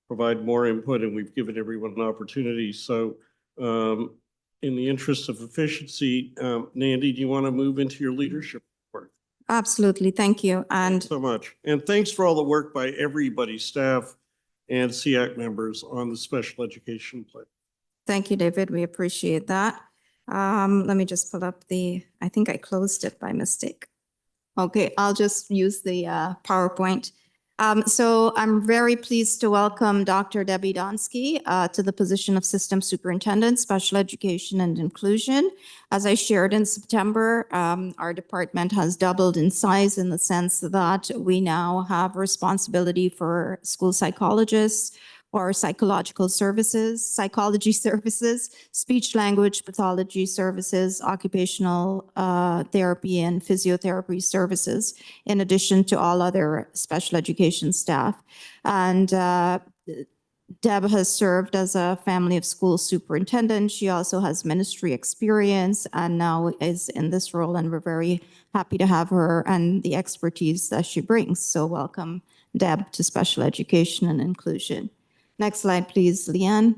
provide more input and we've given everyone an opportunity. So in the interest of efficiency, Nandy, do you want to move into your leadership report? Absolutely, thank you. And Thanks so much. And thanks for all the work by everybody, staff and SEAC members on the special education plan. thank you, David. We appreciate that. Let me just pull up I think I closed it by mistake. Okay, I'll just use the PowerPoint. So I'm very pleased to welcome Dr. Debbie Donsky to the position of System Superintendent, Special Education and Inclusion. As I shared in September, our department has doubled in size in the sense that we now have responsibility for school psychologists, or psychological services, psychology services, speech language pathology services, occupational therapy and physiotherapy services, in addition to all other special education staff. And Deb has served as a family of school superintendent. She also has ministry experience and now is in this role, and we're very happy to have her and the expertise that she brings. So welcome, Deb, to special education and inclusion. Next slide, please, Leanne.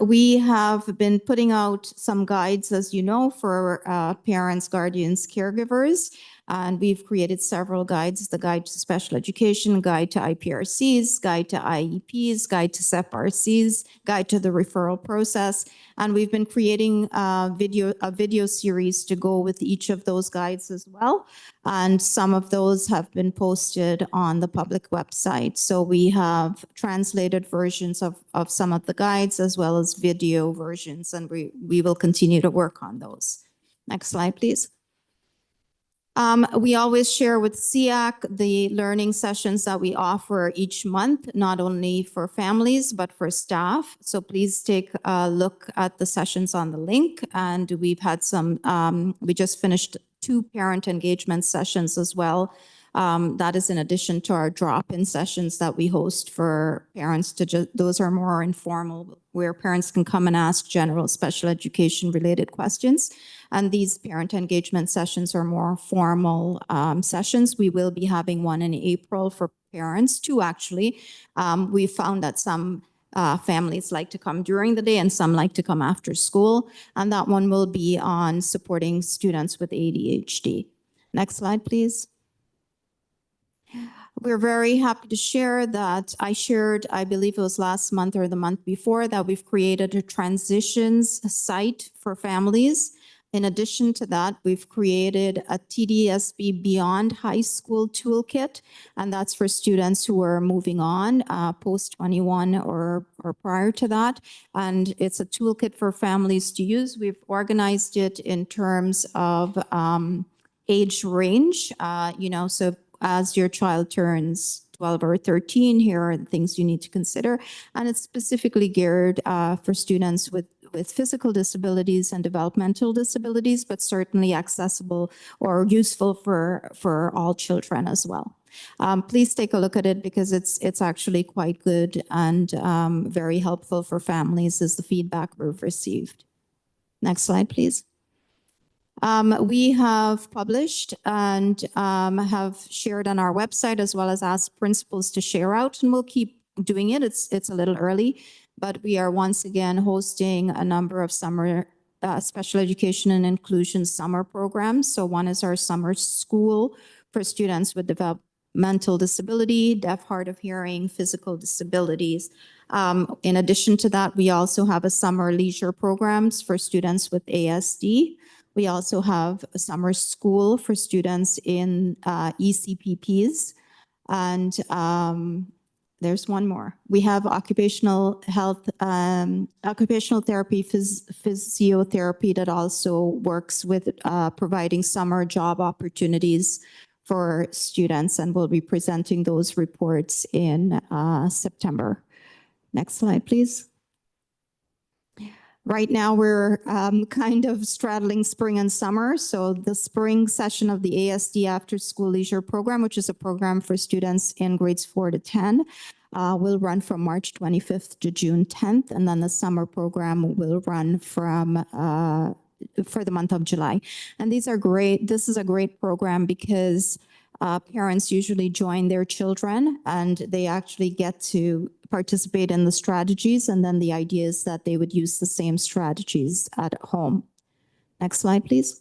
We have been putting out some guides, as you know, for parents, guardians, caregivers, and we've created several guides: the Guide to Special Education, Guide to IPRCs, Guide to IEPs, Guide to SEPRCs, Guide to the Referral Process, and we've been creating a video series to go with each of those guides as well. And some of those have been posted on the public website. So we have translated versions of some of the guides as well as video versions, and we will continue to work on those. Next slide, please. We always share with SEAC the learning sessions that we offer each month, not only for families, but for staff. So please take a look at the sessions on the link. And we've had some, we just finished 2 parent engagement sessions as well. That is in addition to our drop-in sessions that we host for parents to those are more informal, where parents can come and ask general special education related questions. And these parent engagement sessions are more formal sessions. We will be having one in April for parents, 2 actually. We found that some families like to come during the day and some like to come after school. And that one will be on supporting students with ADHD. Next slide, please. We're very happy to share that I shared, I believe it was last month or the month before, that we've created a transitions site for families. In addition to that, we've created a TDSB Beyond High School Toolkit, and that's for students who are moving on post 21 or prior to that. And it's a toolkit for families to use. We've organized it in terms of age range, so as your child turns 12 or 13, here are the things you need to consider. And it's specifically geared for students with physical disabilities and developmental disabilities, but certainly accessible or useful for all children as well. Please take a look at it because it's actually quite good and very helpful for families, is the feedback we've received. Next slide, please. We have published and have shared on our website, as well as asked principals to share out, and we'll keep doing it. It's a little early, but we are once again hosting a number of summer special education and inclusion summer programs. So one is our summer school for students with developmental disability, deaf, hard of hearing, physical disabilities. In addition to that, we also have a summer leisure programs for students with ASD. We also have a summer school for students in ECPPs. And there's one more. We have occupational health, occupational therapy, physiotherapy that also works with providing summer job opportunities for students, and we'll be presenting those reports in September. Next slide, please. Right now, we're kind of straddling spring and summer. So the spring session of the ASD After School Leisure Program, which is a program for students in grades 4 to 10, will run from March 25th to June 10th. And then the summer program will run from for the month of July. And these are great. This is a great program because parents usually join their children and they actually get to participate in the strategies. And then the idea is that they would use the same strategies at home. Next slide, please.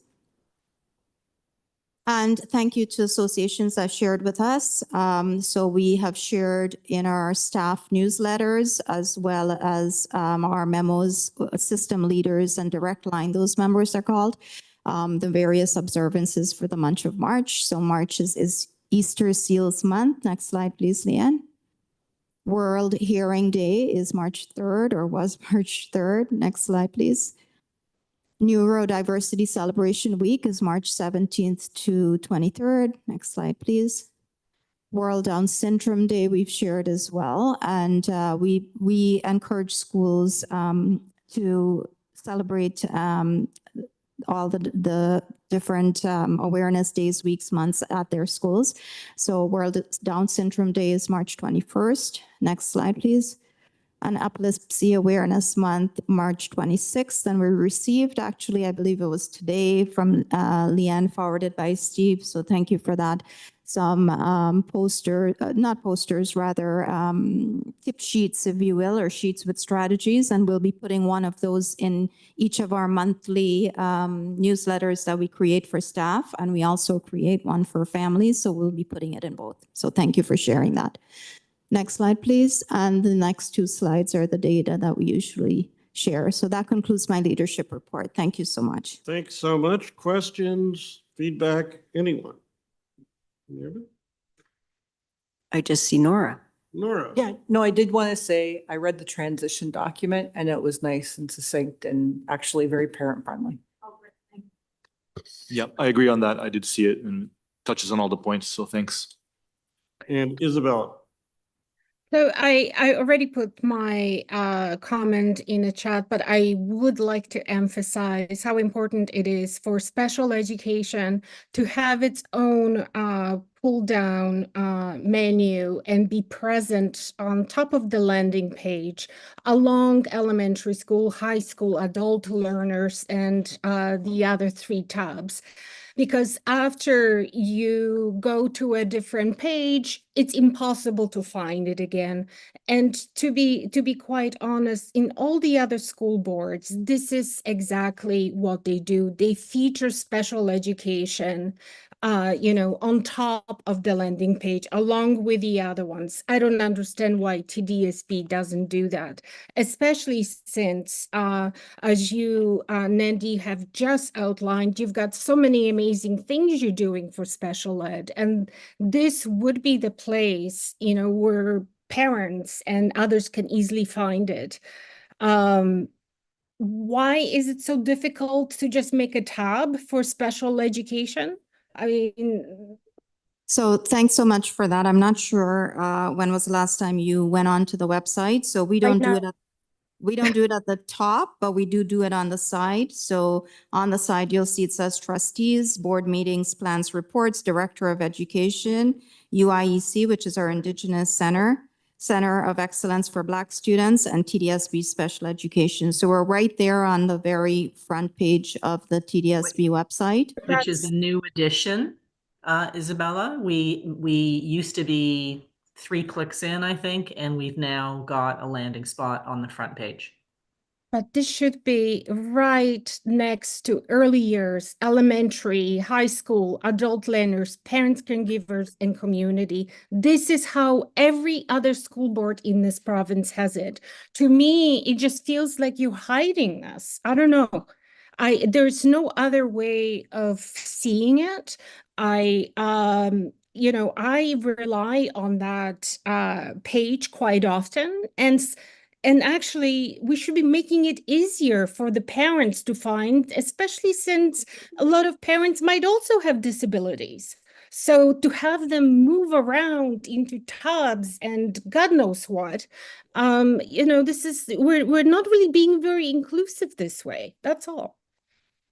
And thank you to associations that shared with us. So we have shared in our staff newsletters as well as our memos, system leaders and direct line, those members are called, the various observances for the month of March. So March is Easter Seals Month. Next slide, please, Leanne. World Hearing Day is March 3rd or was March 3rd. Next slide, please. Neurodiversity Celebration Week is March 17th to 23rd. Next slide, please. World Down Syndrome Day we've shared as well. And we encourage schools to celebrate all the different awareness days, weeks, months at their schools. So World Down Syndrome Day is March 21st. Next slide, please. And Epilepsy Awareness Month, March 26th. And we received, actually, I believe it was today from Leanne, forwarded by Steve. So thank you for that. Some tip sheets, if you will, or sheets with strategies. And we'll be putting one of those in each of our monthly newsletters that we create for staff. And we also create one for families. So we'll be putting it in both. So thank you for sharing that. Next slide, please. And the next two slides are the data that we usually share. So that concludes my leadership report. Thank you so much. Thanks so much. Questions, feedback, anyone? I just see Nora. Nora. Yeah, no, I did want to say, I read the transition document and it was nice and succinct and actually very parent friendly. Yeah, I agree on that. I did see it and touches on all the points. So thanks. And Isabella. So I already put my comment in the chat, but I would like to emphasize how important it is for special education to have its own pull down menu and be present on top of the landing page along elementary school, high school, adult learners, and the other 3 tabs. Because after you go to a different page, it's impossible to find it again. And to be quite honest, in all the other school boards, this is exactly what they do. They feature special education, on top of the landing page, along with the other ones. I don't understand why TDSB doesn't do that, especially since, as you, Nandi, have just outlined, you've got so many amazing things you're doing for special ed. And this would be the place, where parents and others can easily find it. Why is it so difficult to just make a tab for special education? I mean, so thanks so much for that. I'm not sure when was the last time you went on to the website. So we don't do it at the top, but we do it on the side. So on the side, you'll see it says trustees, board meetings, plans, reports, director of education, UIEC, which is our Indigenous Center of Excellence for Black Students, and TDSB Special Education. So we're right there on the very front page of the TDSB website. Which is a new addition, Isabella. We used to be 3 clicks in, I think, and we've now got a landing spot on the front page. But this should be right next to early years, elementary, high school, adult learners, parents, caregivers, and community. This is how every other school board in this province has it. To me, it just feels like you're hiding us. I don't know. There's no other way of seeing it. I rely on that page quite often, and actually, we should be making it easier for the parents to find, especially since a lot of parents might also have disabilities. So to have them move around into tabs and God knows what, we're not really being very inclusive this way. That's all.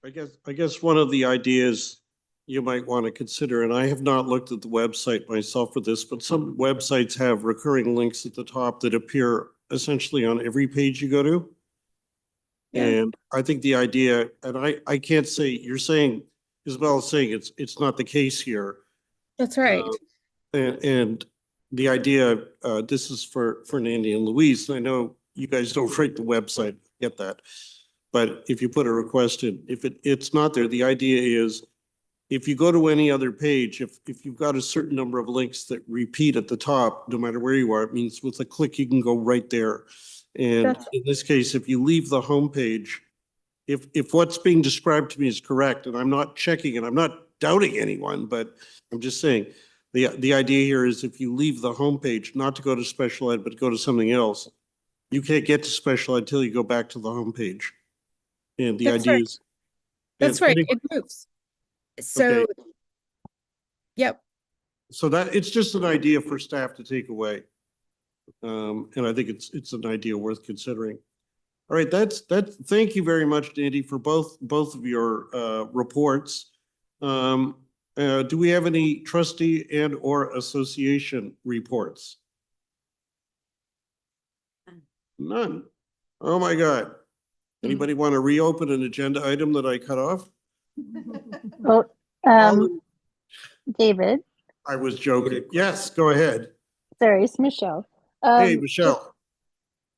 I guess one of the ideas you might want to consider, and I have not looked at the website myself for this, but some websites have recurring links at the top that appear essentially on every page you go to. Yeah. And I think the idea, and I can't say, you're saying, Isabel is saying it's not the case here. That's right. And the idea, this is for Nandy and Louise, and I know you guys don't write the website, get that. But if you put a request in, if it's not there, the idea is if you go to any other page, if you've got a certain number of links that repeat at the top, no matter where you are, it means with a click, you can go right there. And in this case, if you leave the home page, if what's being described to me is correct, and I'm not checking it, I'm not doubting anyone, but I'm just saying, the idea here is if you leave the home page, not to go to special ed, but go to something else, you can't get to special ed until you go back to the home page. And the That's idea right. is. That's right. It moves. So, Okay. yep. So that, it's just an idea for staff to take away. And I think it's an idea worth considering. All right, thank you very much, Nandy, for both of your reports. Do we have any trustee and or association reports? None. Oh my God. Anybody want to reopen an agenda item that I cut off? Well, David. I was joking. Yes, go ahead. Sorry, it's Michelle. Hey, Michelle.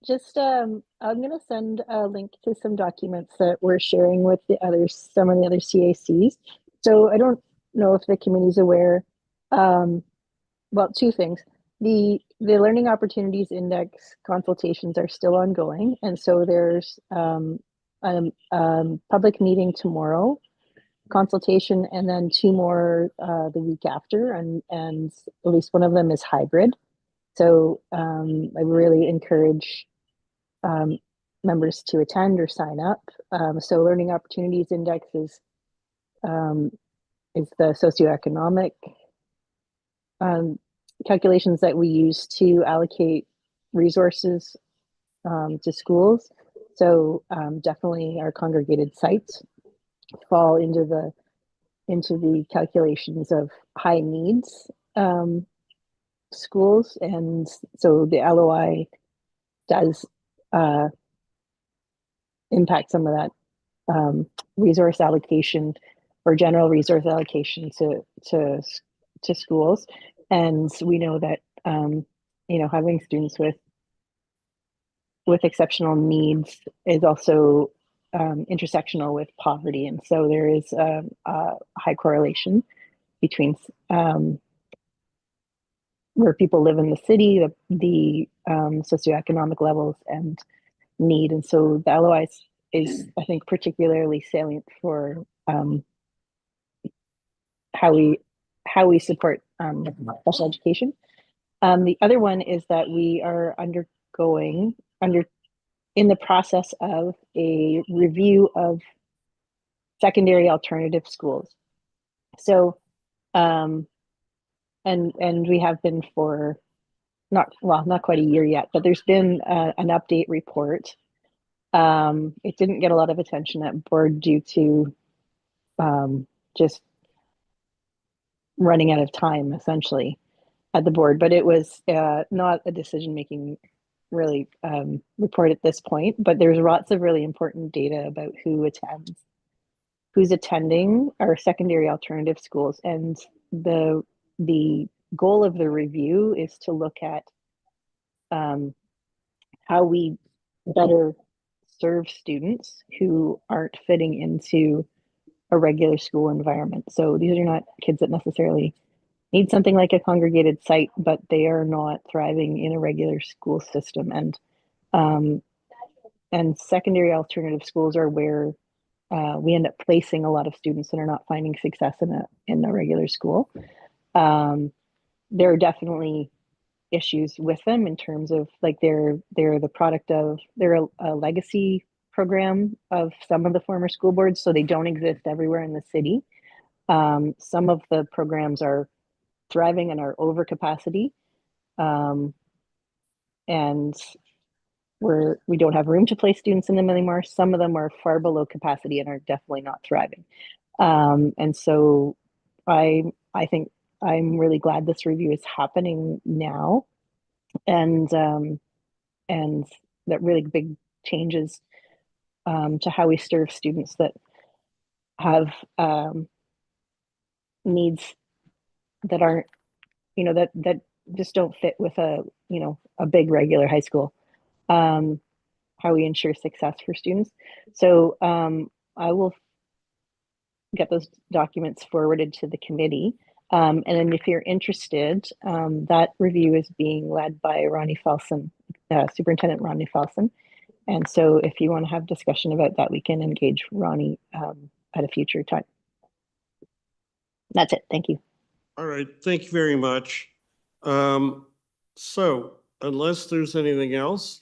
I'm going to send a link to some documents that we're sharing with some of the other CACs. So I don't know if the committee's aware. Well, two things. The Learning Opportunities Index consultations are still ongoing. And so there's a public meeting tomorrow, consultation, and then 2 more the week after. And at least one of them is hybrid. So I really encourage members to attend or sign up. So Learning Opportunities Index is the socioeconomic calculations that we use to allocate resources to schools. So definitely our congregated sites fall into the calculations of high needs schools. And so the LOI does impact some of that resource allocation or general resource allocation to schools. And we know that having students with exceptional needs is also intersectional with poverty, and so there is a high correlation between where people live in the city, the socioeconomic levels, and need. And so the LOI is, I think, particularly salient for how we support special education. The other one is that we are in the process of a review of secondary alternative schools. So, and we have been for not quite a year yet, but there's been an update report. It didn't get a lot of attention at board due to just running out of time, essentially, at the board. But it was not a decision-making really report at this point. But there's lots of really important data about who's attending our secondary alternative schools, and the goal of the review is to look at how we better serve students who aren't fitting into a regular school environment. So these are not kids that necessarily need something like a congregated site, but they are not thriving in a regular school system. And secondary alternative schools are where we end up placing a lot of students that are not finding success in a regular school. There are definitely issues with them in terms of like they're the product of they're a legacy program of some of the former school boards, so they don't exist everywhere in the city. Some of the programs are thriving and are over capacity, and we don't have room to place students in them anymore. Some of them are far below capacity and are definitely not thriving. And so I think I'm really glad this review is happening now, and that really big changes to how we serve students that have needs that aren't, that just don't fit with a big regular high school. How we ensure success for students. So I will get those documents forwarded to the committee. And then if you're interested, that review is being led by Ronnie Felsen, Superintendent Ronnie Felsen. And so if you want to have discussion about that, we can engage Ronnie at a future time. That's it. Thank you. All right. Thank you very much. So unless there's anything else,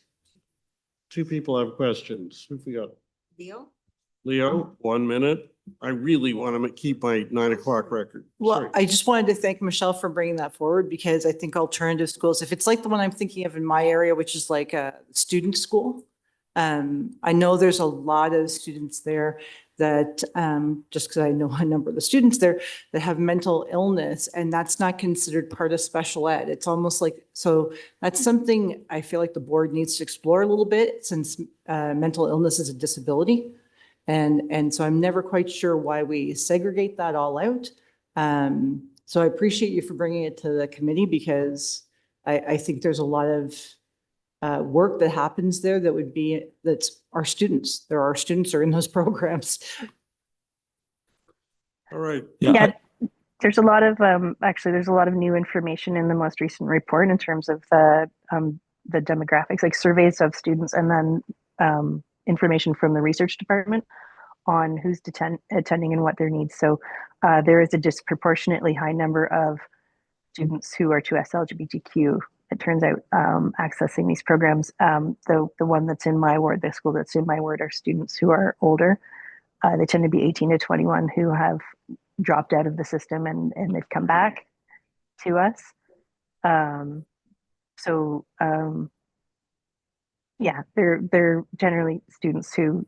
two people have questions. Who we got? Leo, 1 minute. I really want to keep my 9 o'clock record. Well, Sorry. I just wanted to thank Michelle for bringing that forward because I think alternative schools, if it's like the one I'm thinking of in my area, which is like a student school, I know there's a lot of students there that, just because I know a number of the students there that have mental illness, and that's not considered part of special ed. It's almost like, so that's something I feel like the board needs to explore a little bit, since mental illness is a disability. And so I'm never quite sure why we segregate that all out. So I appreciate you for bringing it to the committee, because I think there's a lot of work that happens there that's our students. There are students are in those programs. All right. Yeah, there's a lot of actually there's a lot of new information in the most recent report in terms of the demographics, like surveys of students, and then information from the research department on who's attending and what their needs. So there is a disproportionately high number of students who are 2S LGBTQ, it turns out, accessing these programs. The one that's in my ward, the school that's in my ward, are students who are older. They tend to be 18 to 21 who have dropped out of the system and they've come back to us. Yeah, they're generally students who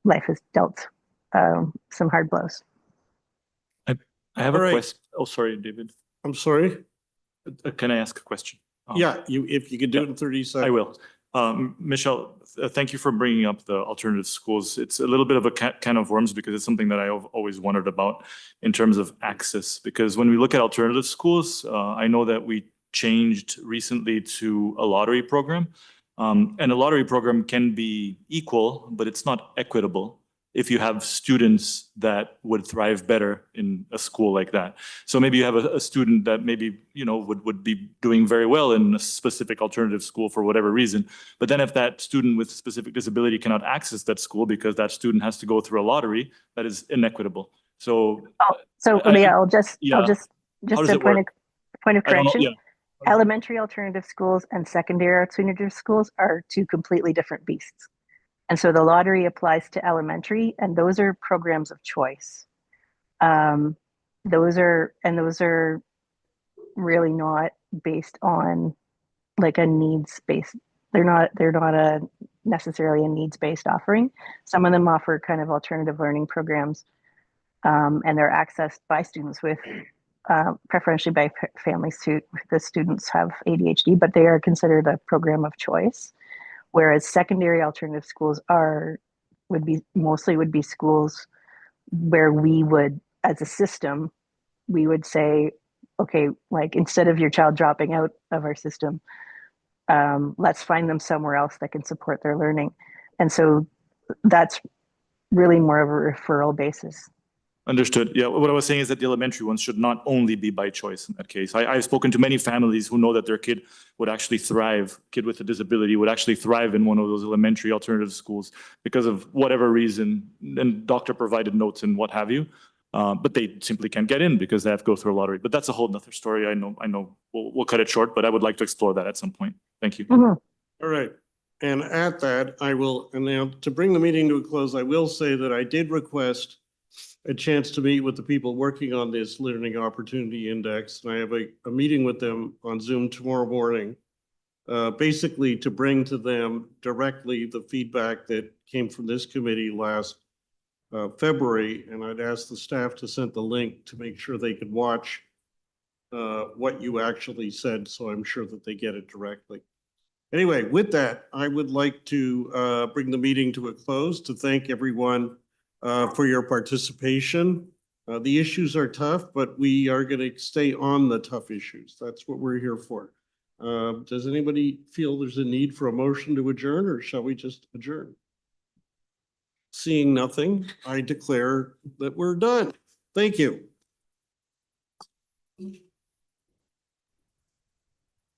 life has dealt some hard blows. I have a question. Oh, sorry, David. I'm sorry. Can I ask a question? Yeah, if you could do it in 30 seconds. I will. Michelle, thank you for bringing up the alternative schools. It's a little bit of a can of worms because it's something that I've always wondered about in terms of access. Because when we look at alternative schools, I know that we changed recently to a lottery program. And a lottery program can be equal, but it's not equitable if you have students that would thrive better in a school like that. So maybe you have a student that maybe, would be doing very well in a specific alternative school for whatever reason. But then if that student with specific disability cannot access that school because that student has to go through a lottery, that is inequitable. So, Leah, I'll just a point of I don't know, correction. Elementary alternative schools and secondary alternative schools are two completely different beasts. And so the lottery applies to elementary, and those are programs of choice. Those are really not based on like a needs-based. They're not necessarily a needs-based offering. Some of them offer kind of alternative learning programs, and they're accessed by students with, preferentially by families who the students have ADHD, but they are considered a program of choice. Whereas secondary alternative schools would be schools where we would, as a system, we would say okay, like instead of your child dropping out of our system, let's find them somewhere else that can support their learning. And so that's really more of a referral basis. Understood. Yeah, what I was saying is that the elementary ones should not only be by choice in that case. I've spoken to many families who know that their kid would actually thrive, kid with a disability would actually thrive in one of those elementary alternative schools because of whatever reason, and doctor provided notes and what have you. But they simply can't get in because they have to go through a lottery. But that's a whole nother story. I know. We'll cut it short, but I would like to explore that at some point. Thank you. Mhm. All right. And at that, and now to bring the meeting to a close, I will say that I did request a chance to meet with the people working on this Learning Opportunity Index. And I have a meeting with them on Zoom tomorrow morning, basically to bring to them directly the feedback that came from this committee last February. And I'd ask the staff to send the link to make sure they could watch what you actually said. So I'm sure that they get it directly. Anyway, with that, I would like to bring the meeting to a close, to thank everyone for your participation. The issues are tough, but we are going to stay on the tough issues. That's what we're here for. Does anybody feel there's a need for a motion to adjourn, or shall we just adjourn? Seeing nothing, I declare that we're done. Thank you.